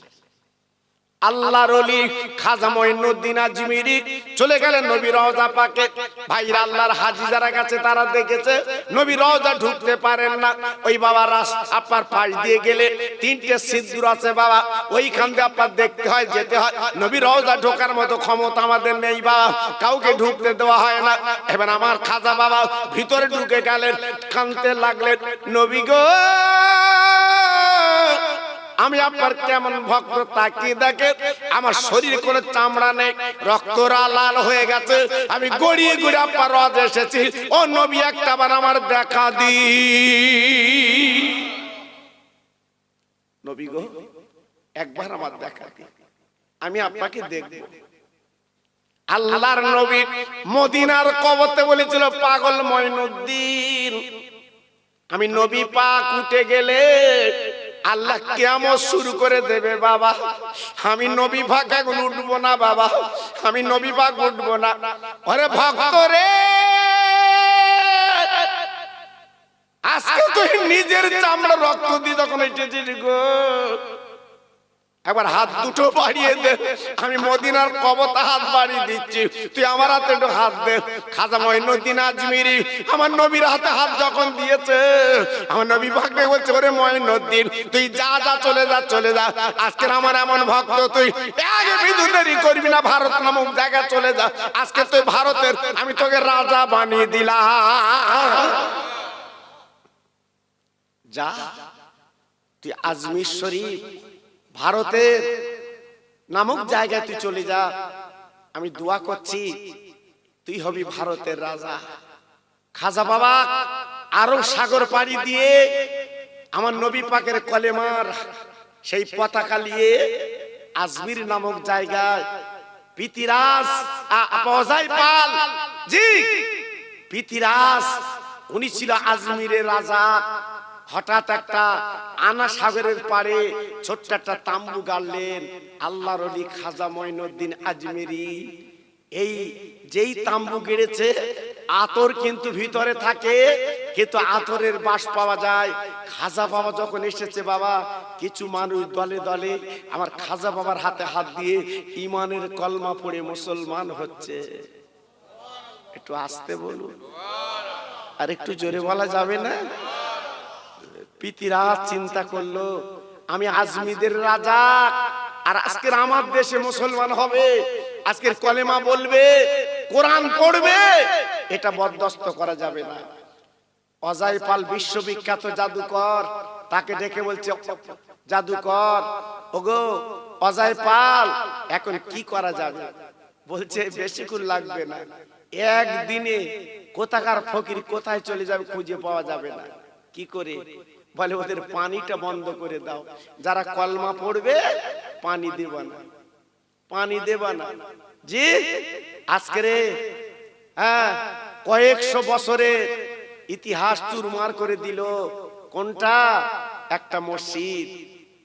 আল্লাহর ওলি খাজা মঈনুদ্দিন আজমিরি চলে গেলেন নবী রওজা পাকে। ভাইরা আল্লাহর হাজী যারা গেছে তারা দেখেছে নবী রওজা ঢুকতে পারেন না, ওই বাবা আপনার পাশ দিয়ে গেলে তিনটে সিদ্দুর আছে বাবা, ওইখান দিয়ে আপনার দেখতে হয়, যেতে হয়। নবী রওজা ঢোকার মতো ক্ষমতা আমাদের নেই বাবা, কাউকে ঢুকতে দেওয়া হয় না। এবার আমার খাজা বাবা ভিতরে ঢুকে গেলেন, কাঁদতে লাগলেন, নবী গো আমি আপনার কেমন ভক্ত, তাকিয়ে দেখে আমার শরীরে কোনো চামড়া নেই, রক্তরা লাল হয়ে গেছে, আমি গড়িয়ে গড়িয়ে আপনার রওজা এসেছি, ও নবী একটাবার আমার দেখা দি। নবী গো একবার আমার দেখা দি, আমি আপনাকে দেখব। আল্লাহর নবী মদিনার কবরতে বলেছিল, পাগল মঈনুদ্দিন, আমি নবী পাক উঠে গেলে আল্লাহ কিয়ামত শুরু করে দেবে বাবা, আমি নবী পাক এখন উঠবো না বাবা, আমি নবী পাক উঠবো না। আরে ভক্ত রে, আজকে তুই নিজের চামড়া রক্ত দিয়ে যখন এসেছিস গো, একবার হাত দুটো বাড়িয়ে দে, আমি মদিনার কবরতে হাত বাড়িয়ে দিচ্ছি, তুই আমার হাতে একটু হাত দে। খাজা মঈনুদ্দিন আজমিরি আমার নবীর হাতে হাত যখন দিয়েছে, আমার নবী পাককে বলছে, ওরে মঈনুদ্দিন তুই যা যা, চলে যা, চলে যা, আজকের আমার এমন ভক্ত, তুই আগে বিধু দেরি করবি না, ভারত নামক জায়গায় চলে যা, আজকে তুই ভারতের, আমি তোকে রাজা বানিয়ে দিলাম। যা তুই আজমির শরীফ ভারতের নামক জায়গায় তুই চলে যা, আমি দোয়া করছি তুই হবি ভারতের রাজা। খাজা বাবা আরব সাগর পাড়ি দিয়ে আমার নবী পাকের কলেমার সেই পতাকা নিয়ে আজমির নামক জায়গায় পিতিরাজ অজয় পাল জি পিতিরাজ উনি ছিল আজমিরের রাজা। হঠাৎ একটা আনা সাগরের পারে ছোট্ট একটা তাম্বু গাড়লেন আল্লাহর ওলি খাজা মঈনুদ্দিন আজমিরি। এই যেই তাম্বু গেড়েছে আতর কিন্তু ভিতরে থাকে, কিন্তু আতরের বাস পাওয়া যায়। খাজা বাবা যখন এসেছে বাবা, কিছু মানুষ দলে দলে আমার খাজা বাবার হাতে হাত দিয়ে ইমানের কলমা পড়ে মুসলমান হচ্ছে। একটু আস্তে বলুন, আর একটু জোরে বলা যাবে না? পিতিরাজ চিন্তা করলো, আমি আজমিদের রাজা, আর আজকের আমার দেশে মুসলমান হবে, আজকের কলেমা বলবে, কোরআন পড়বে, এটা বরদাস্ত করা যাবে না। অজয় পাল বিশ্ববিখ্যাত জাদুকর, তাকে ডেকে বলছে, জাদুকর ওগো অজয় পাল, এখন কি করা যাবে? বলছে বেশিক্ষণ লাগবে না, একদিনে কোথাকার ফকির কোথায় চলে যাবে খুঁজে পাওয়া যাবে না। কি করে? বলে ওদের পানিটা বন্ধ করে দাও, যারা কলমা পড়বে পানি দেব না, পানি দেব না। জি আজকে রে হ্যাঁ, কয়েকশো বছরের ইতিহাস চুরমার করে দিল। কোনটা? একটা মসজিদ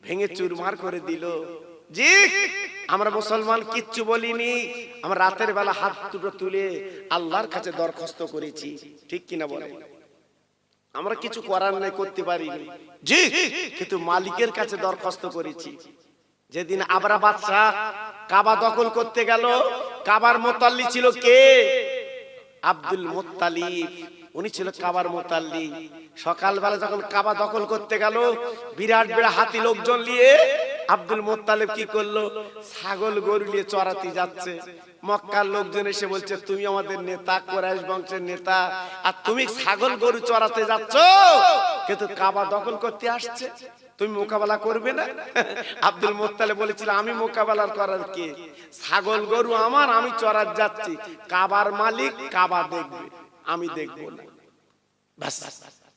ভেঙে চুরমার করে দিল। জি, আমরা মুসলমান কিচ্ছু বলিনি, আমরা রাতের বেলা হাত দুটো তুলে আল্লাহর কাছে দরখাস্ত করেছি, ঠিক কিনা বলেন? আমরা কিছু করার নেই, করতে পারিনি, জি, কিন্তু মালিকের কাছে দরখাস্ত করেছি। যেদিন আবরা বাদশা কাবা দখল করতে গেল, কাবার মোতাল্লি ছিল কে? আব্দুল মুত্তালিব, উনি ছিল কাবার মোতাল্লি। সকালবেলা যখন কাবা দখল করতে গেল, বিরাট বিরাট হাতি লোকজন নিয়ে আব্দুল মুত্তালিব কি করলো? ছাগল গরু নিয়ে চড়াতে যাচ্ছে। মক্কার লোকজন এসে বলছে, তুমি আমাদের নেতা, কুরাইশ বংশের নেতা, আর তুমি ছাগল গরু চড়াতে যাচ্ছ, কিন্তু কাবা দখল করতে আসছে, তুমি মোকাবেলা করবে না? আব্দুল মুত্তালিব বলেছিল, আমি মোকাবেলা করার কে? ছাগল গরু আমার, আমি চড়াতে যাচ্ছি, কাবার মালিক কাবা দেখবে, আমি দেখবো না। বাস,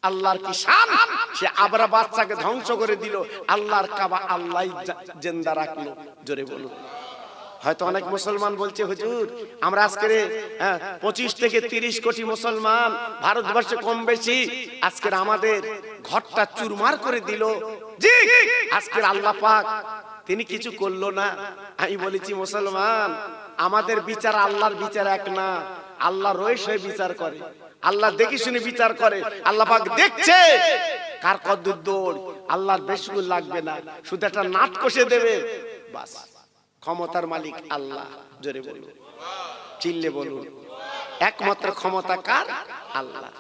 আল্লাহর কি শান! সে আবরা বাদশাকে ধ্বংস করে দিল, আল্লাহর কাবা আল্লাহ জিন্দা রাখলো। জোরে বলুন। হয়তো অনেক মুসলমান বলছে, হুজুর আমরা আজকে 25 থেকে 30 কোটি মুসলমান ভারতবর্ষে কম বেশি, আজকের আমাদের ঘরটা চুরমার করে দিল। জি, আজকের আল্লাহ পাক তিনি কিছু করলো না। আমি বলেছি, মুসলমান আমাদের বিচার আল্লাহর বিচার এক না। আল্লাহ রয়েছে হয়ে বিচার করে, আল্লাহ দেখি শুনে বিচার করে। আল্লাহ পাক দেখছে কার কদ্দুর দৌড়, আল্লাহর বেশগুল লাগবে না, শুধু একটা নাট কষে দেবে, বাস। ক্ষমতার মালিক আল্লাহ। জোরে বলুন, চিল্লে বলুন, একমাত্র ক্ষমতা কার? আল্লাহ।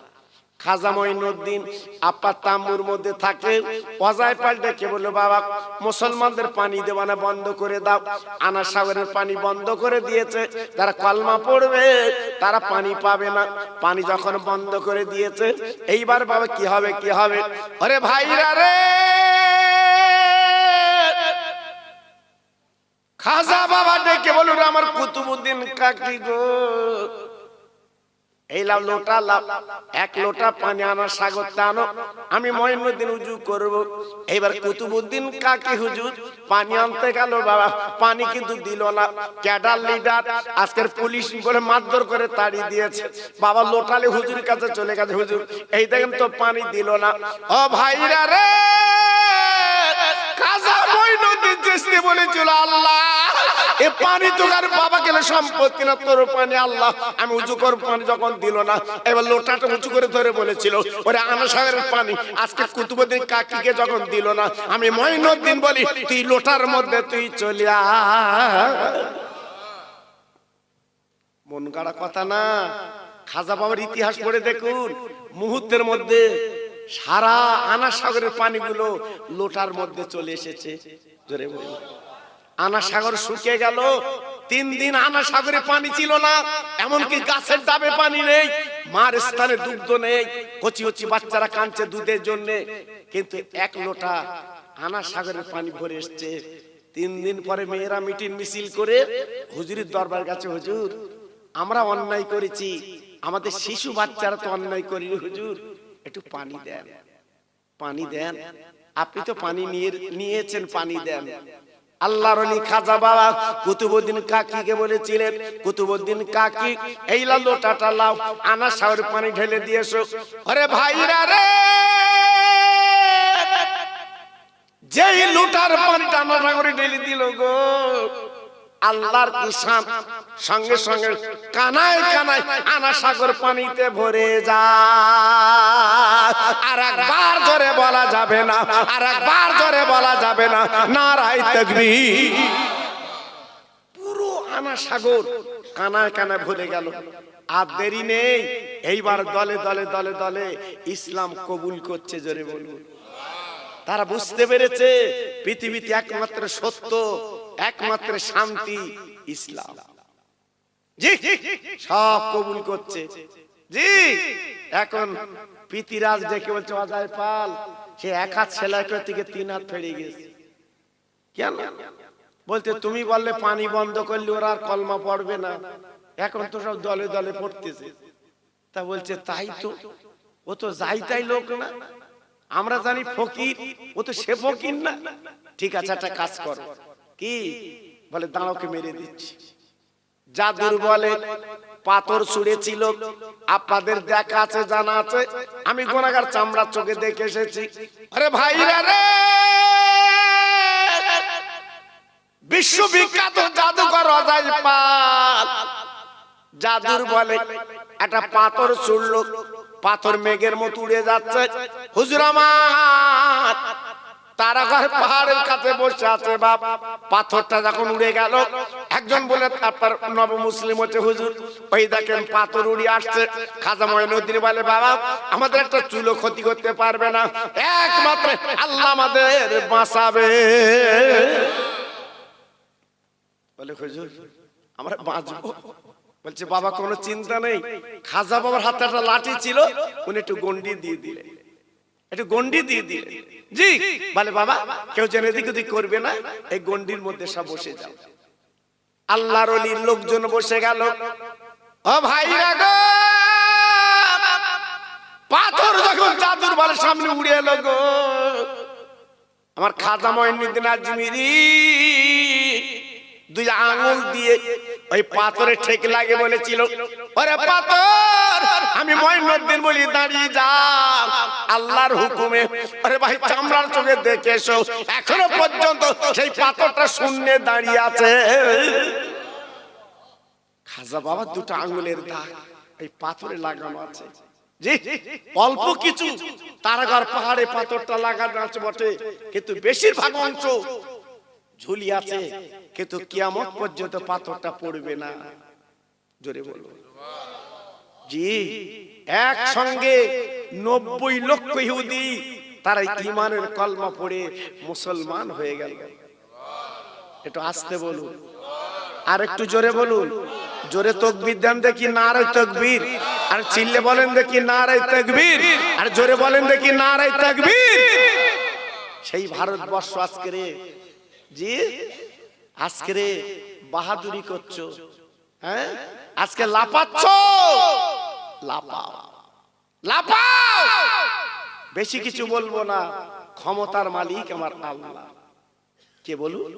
খাজা মঈনুদ্দিন আপার তাম্বুর মধ্যে থাকে, অজায় পাল্টে কে বললো, বাবা মুসলমানদের পানি দেওয়া না বন্ধ করে দাও। আনা সাগরের পানি বন্ধ করে দিয়েছে, যারা কলমা পড়বে তারা পানি পাবে না। পানি যখন বন্ধ করে দিয়েছে, এইবার বাবা কি হবে, কি হবে? আরে ভাইরা রে, খাজা বাবা ডেকে বলুন, আমার কুতুবউদ্দিন কাকি গো, এই লাও লোটা, লাও এক লোটা পানি আনা, সাগরটা আনো, আমি মঈনুদ্দিন উজু করব। এইবার কুতুবউদ্দিন কাকি হুজুর পানি আনতে গেল, বাবা পানি কিন্তু দিল না। ক্যাডার লিডার আজকের পুলিশ বলে মারধর করে তাড়িয়ে দিয়েছে। বাবা লোটালে হুজুরের কাছে চলে গেছে, হুজুর এই দেখেন তো পানি দিল না। ও ভাইরা রে, খাজা মঈনুদ্দিন চিশতি বলেছিল, আল্লাহ এ পানি তোর বাবা গেলে সম্পত্তি না, তোর পানি আল্লাহ, আমি উঁচু করব। পানি যখন দিল না, এবার লোটাটা উঁচু করে ধরে বলেছিল, ওরে আনা সাগরের পানি আজকে কুতুবউদ্দিন কাকিকে যখন দিল না, আমি মঈনুদ্দিন বলি, তুই লোটার মধ্যে তুই চলে আয়। মন গড়া কথা না। খাজা বাবার ইতিহাস পড়ে দেখুন, মুহূর্তের মধ্যে সারা আনা সাগরের পানিগুলো লোটার মধ্যে চলে এসেছে। জোরে বলুন। আনা সাগর শুকিয়ে গেল, 3 দিন আনা সাগরে পানি ছিল না, এমনকি গাছের ডাবে পানি নেই, মার স্থানে দুগ্ধ নেই, কচি কচি বাচ্চারা কাঁদছে দুধের জন্য, কিন্তু 1 লোটা আনা সাগরের পানি ভরে এসছে। 3 দিন পরে মেয়েরা মিটিং মিছিল করে হুজুরের দরবার কাছে, হুজুর আমরা অন্যায় করেছি, আমাদের শিশু বাচ্চারা তো অন্যায় করেনি, হুজুর একটু পানি দেন, পানি দেন, আপনি তো পানি নিয়েছেন, পানি দেন। আল্লাহর ওলি খাজা বাবা কুতুবউদ্দিন কাকিকে বলেছিলেন, কুতুবউদ্দিন কাকি এই লোটাটা লাও, আনা সাগরের পানি ঢেলে দিয়েছো। আরে ভাইরা রে, যেই লোটার পানিটা আনা সাগরে ঢেলে দিল গো, আল্লাহর কিসান সঙ্গে সঙ্গে কানায় কানায় আনা সাগর পানিতে ভরে যায়। আর একবার জোরে বলা যাবে না, আর একবার জোরে বলা যাবে না, নারায়ে তাকবীর। পুরো আনা সাগর কানায় কানায় ভরে গেল। আর দেরি নেই, এইবার দলে দলে দলে দলে ইসলাম কবুল করছে। জোরে বলুন। তারা বুঝতে পেরেছে পৃথিবীতে একমাত্র সত্য, একমাত্র শান্তি ইসলাম। জি, সব কবুল করছে। জি, এখন পিতিরাজ ডেকে বলছে, অজয় পাল সে 1 হাত সেলাই করে থেকে 3 হাত ফেড়ে গেছে। কেন? বলতে তুমি বললে পানি বন্ধ করলে ওরা আর কলমা পড়বে না, এখন তো সব দলে দলে পড়তেছে। তা বলছে, তাই তো, ও তো যাই তাই লোক না, আমরা জানি ফকির, ও তো সে ফকির না। ঠিক আছে, একটা কাজ করো। কি? বলে, দাঁড়াওকে মেরে দিচ্ছি। জাদুর বলে পাথর ছুঁড়েছিল, আপনাদের দেখা আছে জানা আছে, আমি গুনাহগার চামড়া চোখে দেখে এসেছি। আরে ভাইরা রে, বিশ্ববিখ্যাত জাদুকর অজয় পাল জাদুর বলে একটা পাথর ছুড়ল, পাথর মেঘের মতো উড়ে যাচ্ছে। হুজুর আমার তারাগড় পাহাড়ের কাছে বসে আছে বাপ, পাথরটা যখন উড়ে গেল, একজন বলে আপনার নব মুসলিম হচ্ছে হুজুর, ওই দেখেন পাথর উড়ে আসছে। খাজা মঈনুদ্দিন বলে বাবা আমাদের একটা চুলো ক্ষতি করতে পারবে না, একমাত্র আল্লাহ আমাদের বাঁচাবে। বলে হুজুর আমরা বাঁচবো? বলছে বাবা কোনো চিন্তা নেই। খাজা বাবার হাতে একটা লাঠি ছিল, উনি একটু গন্ডি দিয়ে দিলেন, একটু গন্ডি দিয়ে দিলেন। জি বলে বাবা কেউ যেন এদিক ওদিক করবে না, এই গন্ডির মধ্যে সব বসে যাও। আল্লাহর ওলির লোকজন বসে গেল। ও ভাইরা গো, পাথর যখন জাদুর বলে সামনে উড়ে এলো গো, আমার খাজা মঈনুদ্দিন আজমিরি দুই আঙুল দিয়ে ওই পাথরে ঠেক লাগে বলেছিল, ওরে পাথর আমি মঈনুদ্দিন বলি দাঁড়িয়ে যা আল্লাহর হুকুমে। আরে ভাই চামড়ার চোখে দেখে এসো, এখনো পর্যন্ত সেই পাথরটা শূন্যে দাঁড়িয়ে আছে। খাজা বাবা দুটো আঙ্গুলের দাগ এই পাথরে লাগানো আছে। জি অল্প কিছু তারাগড় পাহাড়ে পাথরটা লাগানো আছে বটে, কিন্তু বেশিরভাগ অংশ ঝুলি আছে, কিন্তু কিয়ামত পর্যন্ত পাথরটা পড়বে না। জোরে বলো জি। একসঙ্গে 90 লক্ষ ইহুদি তারা ঈমানের কলমা পড়ে মুসলমান হয়ে গেল। একটু আস্তে বলুন, আর একটু জোরে বলুন। জোরে তাকবীর দেন দেখি, নারে তাকবীর। আর চিল্লে বলেন দেখি নারে তাকবীর। আর জোরে বলেন দেখি নারে তাকবীর। সেই ভারতবর্ষ আজকে রে জি, আজকে রে বাহাদুরি করছো, হ্যাঁ আজকে লাপাচ্ছ, লাপাও লাপাও। বেশি কিছু বলবো না, ক্ষমতার মালিক আমার আল্লাহ। কে বলুন?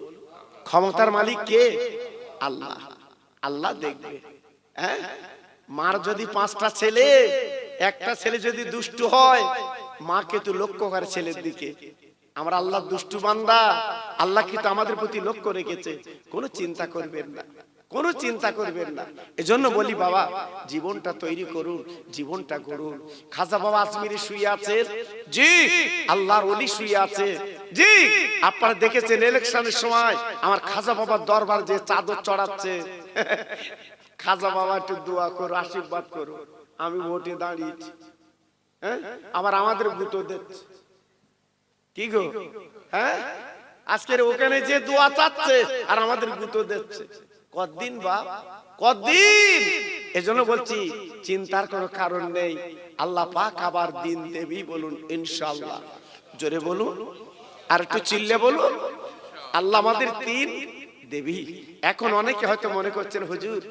ক্ষমতার মালিক কে? আল্লাহ। আল্লাহ দেখবে। হ্যাঁ মার যদি 5টা ছেলে, একটা ছেলে যদি দুষ্টু হয়, মাকে তো লক্ষ্য করে ছেলের দিকে। আমরা আল্লাহ দুষ্টু বান্দা, আল্লাহ কিন্তু আমাদের প্রতি লক্ষ্য রেখেছে। কোনো চিন্তা করবেন না, কোনো চিন্তা করবেন না। এজন্য বলি বাবা জীবনটা তৈরি করুন, জীবনটা গড়ুন। খাজা বাবা আজমিরি শুয়ে আছে, জি আল্লাহর ওলি শুয়ে আছে। জি আপনারা দেখেছেন ইলেকশনের সময় আমার খাজা বাবার দরবার যে চাদর চড়াচ্ছে। খাজা বাবা একটু দোয়া করো, আশীর্বাদ করো, আমি ভোটে দাঁড়িয়েছি। হ্যাঁ আবার আমাদের গুটো দিচ্ছে কি গো? হ্যাঁ আজকের ওখানে যে দোয়া চাচ্ছে আর আমাদের গুতো দিচ্ছে। কতদিন বাপ, কতদিন? এজন্য বলছি চিন্তার কোনো কারণ নেই, আল্লাহ পাক আবার দিন দেবী, বলুন ইনশাআল্লাহ। জোরে বলুন, আর একটু চিল্লে বলুন, আল্লাহ আমাদের দিন দেবী। এখন অনেকে হয়তো মনে করছেন হুজুর,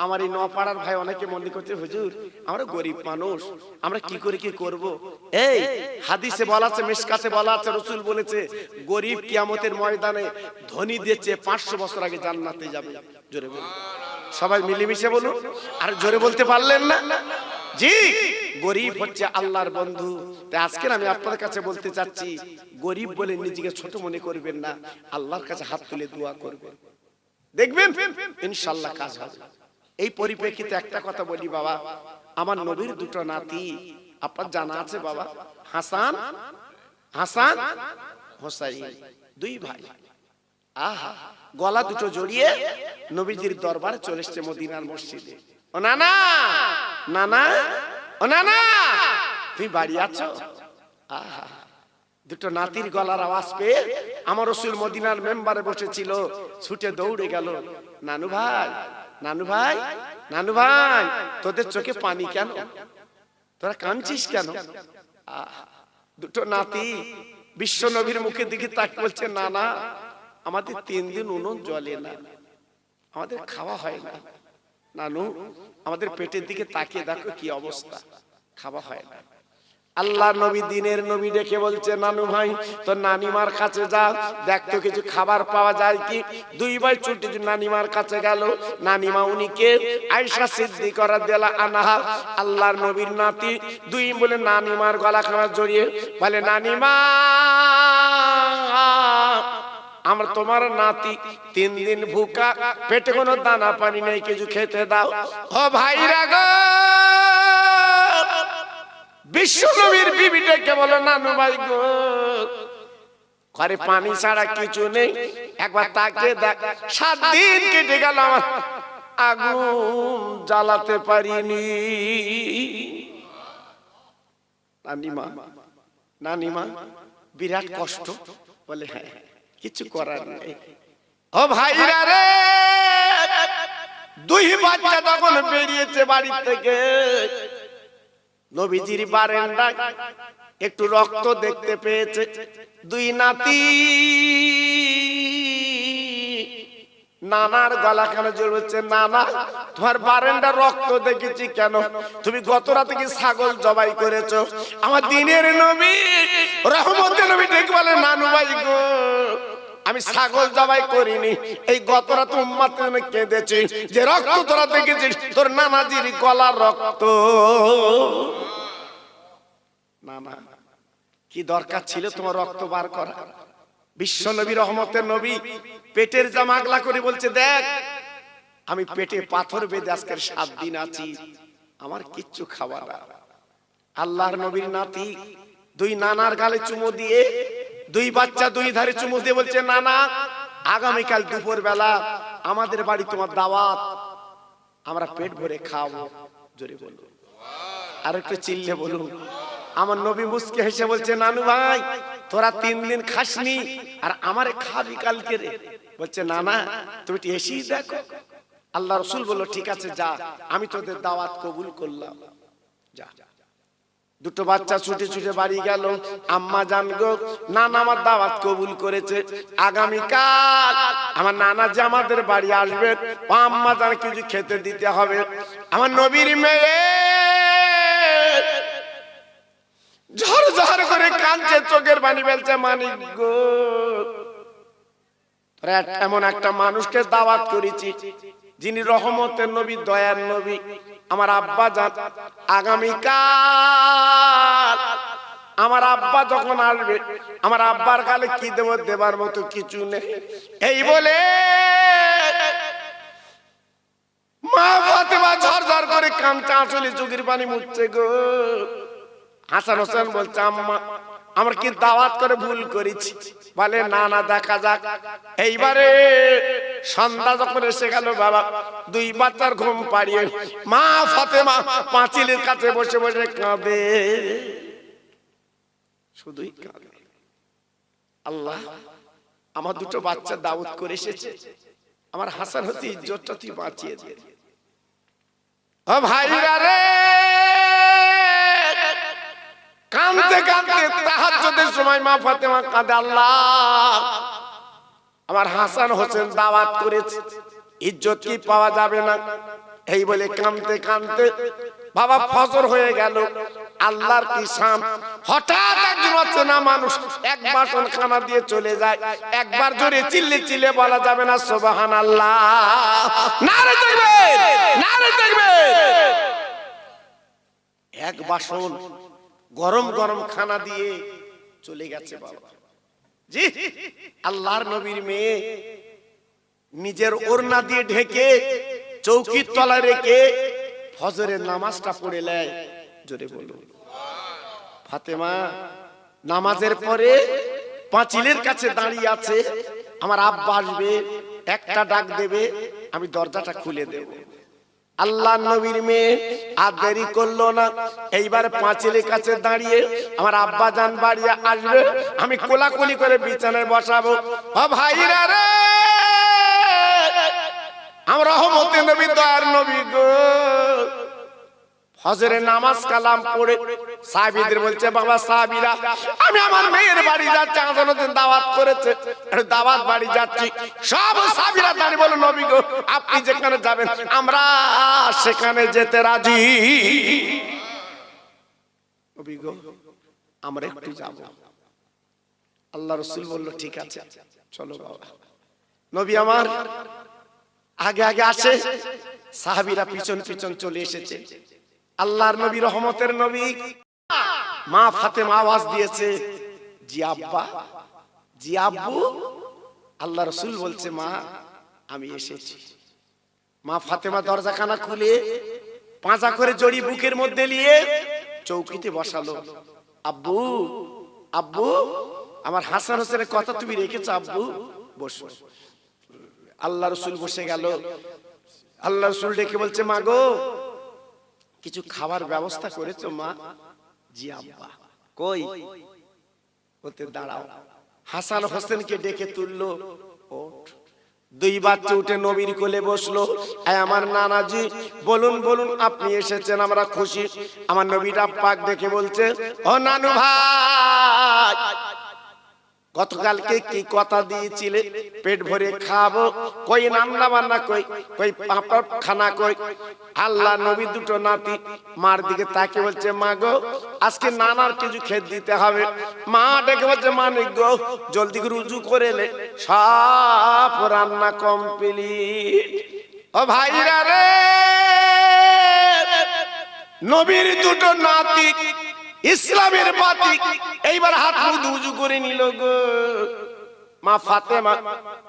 আমার এই নপাড়ার ভাই অনেকে মনে করছে হুজুর আমরা গরিব মানুষ, আমরা কি করে কি করব। এই হাদিসে বলা আছে, মিশকাতে বলা আছে, রাসূল বলেছে গরিব কিয়ামতের ময়দানে ধনীদের চেয়ে 500 বছর আগে জান্নাতে যাবে। জোরে বলুন, সবাই মিলেমিশে বলুন। আর জোরে বলতে পারলেন না? জি গরিব হচ্ছে আল্লাহর বন্ধু। তাই আজকে আমি আপনাদের কাছে বলতে চাচ্ছি, গরিব বলে নিজেকে ছোট মনে করবেন না, আল্লাহর কাছে হাত তুলে দোয়া করবেন, দেখবেন ইনশাআল্লাহ কাজ হবে। এই পরিপ্রেক্ষিতে একটা কথা বলি বাবা, আমার নবীর দুটো নাতি আপনার জানা আছে বাবা, হাসান হাসান হোসাইন, দুই ভাই। আহা গলা দুটো জড়িয়ে নবীজির দরবারে চলে এসেছে মদিনার মসজিদে। ও নানা, নানা, ও নানা তুমি বাড়ি আছো? আহা দুটো নাতির গলার আওয়াজ পেয়ে আমার রাসূল মদিনার মেম্বারে বসেছিল, ছুটে দৌড়ে গেল, নানু ভাই, নানু ভাই, নানু ভাই তোদের চোখে পানি কেন? তোরা কাঁদছিস কেন? দুটো নাতি বিশ্ব নবীর মুখের দিকে তাকিয়ে বলছে, না না আমাদের 3 দিন উনুন জ্বলে না, আমাদের খাওয়া হয় না। নানু আমাদের পেটের দিকে তাকিয়ে দেখো কি অবস্থা, খাওয়া হয় না। আল্লাহ নবী দিনের নবী ডেকে বলছে নানু ভাই তোর নানিমার কাছে যা, দেখ তো কিছু খাবার পাওয়া যায় কি। দুই ভাই ছুটে নানিমার কাছে গেল। নানিমা উনিকে আয়েশা সিদ্দিকা রাদিয়াল্লাহু আনহা, আল্লাহর নবীর নাতি। দুই বলে নানিমার গলাখানা জড়িয়ে বলে নানিমা আমরা তোমার নাতি 3 দিন ভুকা, পেটে কোনো দানা পানি নেই, কিছু খেতে দাও। ও ভাইরা গো, বিশ্ব নবীর বিবি ডেকে বলে নানু ভাই গো, ঘরে পানি ছাড়া কিছু নেই, একবার তাকে দেখ। 7 দিন কেটে গেল, আমার আগুন জ্বালাতে পারিনি। নানিমা বিরাট কষ্ট। বলে হ্যাঁ কিছু করার নেই। ও ভাইরা রে, 2 বাচ্চা তখন বেরিয়েছে বাড়ি থেকে। নবীজির বারান্দায় একটু রক্ত দেখতে পেয়েছে। 2 নাতি নানার গলা কেন জ্বলছে, নানা তোমার বারান্দার রক্ত দেখেছি কেন? তুমি গত রাতে কি ছাগল জবাই করেছো? আমার দিনের নবী রহমতের নবী ডেকে বলে নানু ভাই গো, আমি ছাগল জবাই করিনি, এই গত রাতে উম্মতের জন্য কেঁদেছি যে রক্ত তোরা দেখেছিস, তোর নানাজির গলার রক্ত। নানা কি দরকার ছিল তোমার রক্ত বার করা? বিশ্ব নবী রহমতের নবী পেটের জামা আগলা করে বলছে দেখ আমি পেটে পাথর বেঁধে আজকের 7 দিন আছি, আমার কিচ্ছু খাওয়া না। আল্লাহর নবীর নাতি 2 নানার গালে চুমু দিয়ে, 2 বাচ্চা 2 ধারে চুমু দিয়ে বলছে নানা আগামীকাল দুপুর বেলা আমাদের বাড়ি তোমার দাওয়াত, আমরা পেট ভরে খাবো। জোরে বলুন, আর একটু চিল্লে বলুন। আমার নবী মুস্কে হেসে বলছে নানু ভাই তোরা 3 দিন খাসনি আর আমারে খাবি কালকে রে। বলছে নানা তুমি একটু এসেই দেখো। আল্লাহ রাসূল বলল ঠিক আছে যা, আমি তোদের দাওয়াত কবুল করলাম, যা। 2 বাচ্চা ছুটে ছুটে বাড়ি গেল। আম্মা জান গো, নানা আমার দাওয়াত কবুল করেছে, আগামীকাল আমার নানা যে আমাদের বাড়ি আসবে, ও আম্মা জান কিছু খেতে দিতে হবে। আমার নবীর মেয়ে ঝড় ঝড় করে কাঁদছে, চোখের পানি ফেলছে, মানিক গো এমন একটা মানুষকে দাওয়াত করেছি যিনি রহমতের নবী, দয়ার নবী। আমার আব্বা জান আগামীকাল আমার আব্বা যখন আসবে, আমার আব্বার গালে কি দেব, দেবার মতো কিছু নেই। এই বলে মা ফাতেমা ঝরঝর করে কাঁদছে, আসলে চোখের পানি মুছছে গো। হাসান হোসেন বলছে আম্মা আমরা কি দাওয়াত করে ভুল করেছি? বলে না না দেখা যাক। এইবারে সন্ধ্যা যখন এসে গেল, বাবা 2 বাচ্চার ঘুম পাড়িয়ে মা ফাতেমা পাঁচিলের কাছে বসে বসে কাঁদে, শুধুই কাঁদে। আল্লাহ আমার 2 বাচ্চা দাওয়াত করে এসেছে, আমার হাসান হোসেন ইজ্জতটা তুই বাঁচিয়ে দে। ও ভাইরা রে, কাঁদতে কাঁদতে তাহাজ্জুদের সময় মা ফাতেমা কাঁদে, আল্লাহ আমার হাসান হোসেন দাওয়াত করেছে, ইজ্জত কি পাওয়া যাবে না? এই বলে কাঁদতে কাঁদতে বাবা ফজর হয়ে গেল। আল্লাহর কি শান, হঠাৎ একজন অচেনা মানুষ 1 বাসন খানা দিয়ে চলে যায়। একবার জোরে চিল্লে চিল্লে বলা যাবে না সুবহানাল্লাহ, নারে তাকবীর, নারে তাকবীর। 1 বাসন গরম গরম খানা দিয়ে চলে গেছে বাবা। জি, আল্লাহর নবীর মেয়ে নিজের ওড়না দিয়ে ঢেকে চৌকির তলায় রেখে ফজরের নামাজটা পড়ে নেয়। জোরে বলুন। ফাতেমা নামাজের পরে পাঁচিলের কাছে দাঁড়িয়ে আছে, আমার আব্বা আসবে, একটা ডাক দেবে, আমি দরজাটা খুলে দেব। আল্লাহ নবীর মেয়ে আর দেরি করলো না, এইবার পাঁচিলের কাছে দাঁড়িয়ে আমার আব্বা জান বাড়ি আসবে, আমি কোলাকুলি করে বিছানায় বসাবো। ও ভাইরা রে, আমরা রহমতের নবী, দয়ার নবী গো, ফজরের নামাজ কালাম পড়ে সাহাবীদের বলছে বাবা সাহাবীরা আমি আমার মেয়ের বাড়ি যাচ্ছি, আজানের দাওয়াত করেছে, দাওয়াত বাড়ি যাচ্ছি। সব সাহাবীরা দাঁড়িয়ে বলে নবী গো আপনি যেখানে যাবেন আমরা সেখানে যেতে রাজি। নবী গো আমরা একটু যাব। আল্লাহ রাসূল বলল ঠিক আছে চলো বাবা। নবী আমার আগে আগে আসে, সাহাবীরা পিছন পিছন চলে এসেছে। আল্লাহর নবী রহমতের নবী মা ফাতেমা আওয়াজ দিয়েছে, জি আব্বা, জি আব্বু। আল্লাহ রাসূল বলছে মা আমি এসেছি। মা ফাতেমা দরজাখানা খুলে পাঁজা করে জড়ি বুকের মধ্যে নিয়ে চৌকিতে বসালো। আব্বু, আব্বু, আমার হাসান হোসেনের কথা তুমি রেখেছো আব্বু, বসো। আল্লাহ রাসূল বসে গেল। আল্লাহ রাসূল ডেকে বলছে মা গো কিছু খাবার ব্যবস্থা করেছো মা? জি আব্বা। কই? ওতে দাঁড়াও। হাসান হোসেনকে ডেকে তুললো, ওঠ। দুই বাচ্চা উঠে নবীর কোলে বসলো। আমার নানাজি বলুন বলুন আপনি এসেছেন, আমরা খুশি। আমার নবীটা পাক দেখে বলছে ও নানু ভাই গতকালকে কি কথা দিয়েছিলে পেট ভরে খাবো, কই রান্না বান্না কই, কই পাপড় খানা কই? আল্লাহ নবী দুটো নাতি মার দিকে তাকে বলছে মা গো আজকে নানার কিছু খেতে দিতে হবে। মা ডেকে বলছে মানিক গো জলদি করে উজু করে এলে, সব রান্না কমপ্লিট। ও ভাইরা রে, নবীর দুটো নাতি ইসলামের বাতি এইবার হাত মুখ উজু করে নিল গো। মা ফাতেমা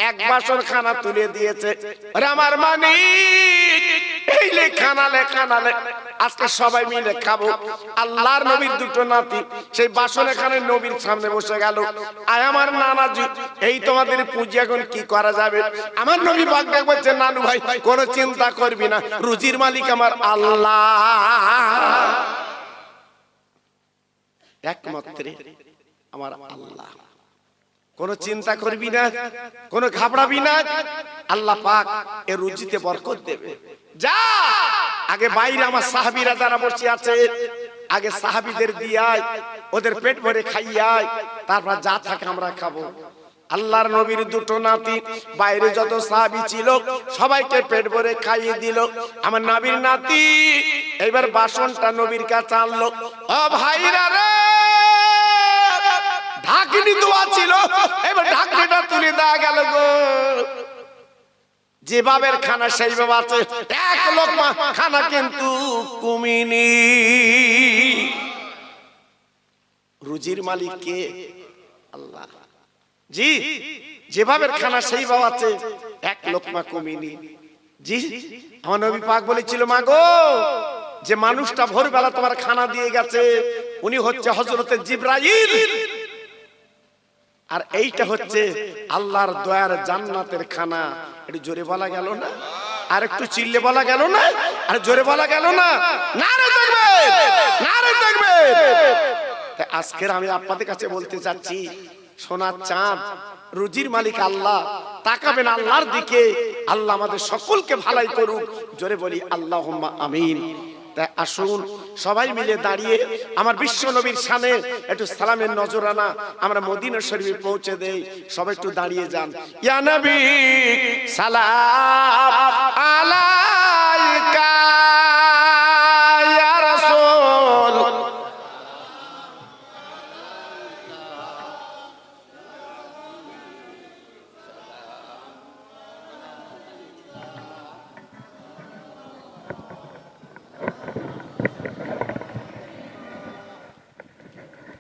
এক বাসন খানা তুলে দিয়েছে। আরে আমার মানিক এই লে খানালে খানালে, আজকে সবাই মিলে খাবো। আল্লাহর নবীর দুটো নাতি সেই বাসনে খানে নবীর সামনে বসে গেল। আয় আমার নানাজি এই তোমাদের পুঁজি এখন কি করা যাবে? আমার নবী পাক বলছে নানু ভাই কোনো চিন্তা করবি না, রুজির মালিক আমার আল্লাহ, একমাত্র আমার আল্লাহ। কোন চিন্তা করবি না, কোন ঘাবড়াবি না, আল্লাহ পাক এর রুজিতে বরকত দেবে। যা আগে বাইরে আমার সাহাবীরা যারা বসে আছে আগে সাহাবীদের দিয়াই, ওদের পেট ভরে খাইয়াই, তারপর যা থাকে আমরা খাবো। আল্লাহর নবীর দুটো নাতি বাইরে যত সাহাবী ছিল সবাইকে পেট ভরে খাইয়ে দিল। আমার নবীর নাতি এইবার বাসনটা নবীর কাছে আনলো। ও ভাইরা রে, ঢাকনি দোয়া ছিল, এবার ঢাকনিটা তুলে দেয়া গেল গো। যেভাবের খানা সেইভাবে আছে, এক লোকমা খানা কিন্তু কমিনি। রুজির মালিক কে? আল্লাহ। জি যেভাবে খানা সেইভাবে আছে, এক লোকমা কমিনি। জি আমার নবী পাক বলেছিল মা গো যে মানুষটা ভোরবেলা তোমার খানা দিয়ে গেছে উনি হচ্ছে হযরতে জিবরাইল, আর এইটা হচ্ছে আল্লাহর দয়ার জান্নাতের খানা। একটু জোরে বলা গেল না? আর একটু চিল্লে বলা গেল না? আর জোরে বলা গেল না? নারে তাকবীর, নারে তাকবীর। আজকের আমি আপনাদের কাছে বলতে চাচ্ছি সোনার চাঁদ রুজির মালিক আল্লাহ, তাকাবেন আল্লাহর দিকে, আল্লাহ আমাদের সকলকে ভালাই করুক। জোরে বলি আল্লাহুম্মা আমিন। তাই আসুন সবাই মিলে দাঁড়িয়ে আমার বিশ্ব নবীর শানে একটু সালামের নজরানা আমরা মদিনা শরীফে পৌঁছে দেই। সবাই একটু দাঁড়িয়ে যান। ইয়া নবী সালাম আলাইকা, ইয়া রাসূল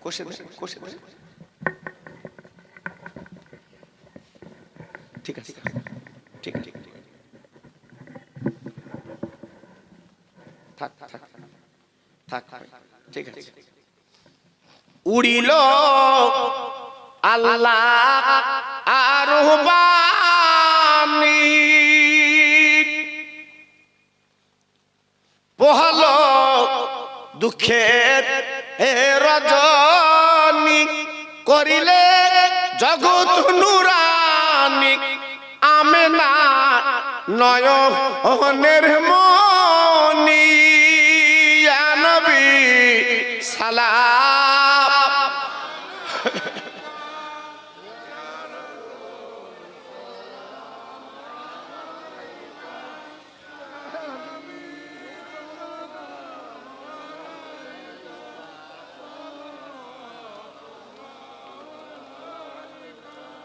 কষে দেন, কষে দেন। ঠিক আছে, ঠিক ঠিক থাক থাক থাক, ঠিক আছে। উড়িল আল্লাহ আরবানি, পোহালো দুঃখের রজনী, করিলে জগৎ নুরানি, আমেনা নয়নের মনি, ইয়া নবী সালাম।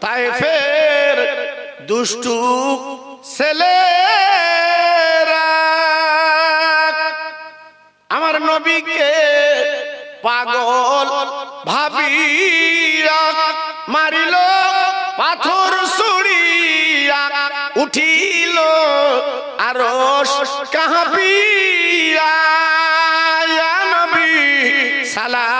তায়েফের দুষ্টু ছেলেরা আমার নবীকে পাগল ভাবিয়া মারিল পাথর ছুড়িয়া উঠিল আরশ কাঁপিয়া ইয়া নবী সালাম।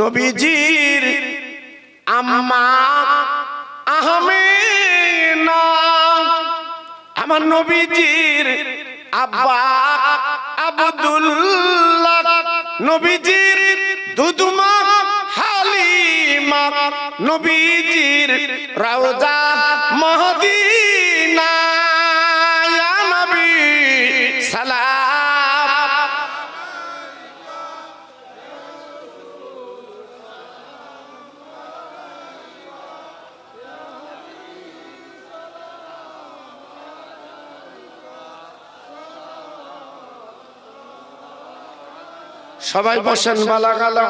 নবীজির আম্মা আমিনা, আমার নবীজির আব্বা আব্দুল্লাহ, নবীজির দুদুমা হালিমা, নবীজির রওজা মদিনা ইয়া নবী সালাম। সবাই বসেন। বালাগালা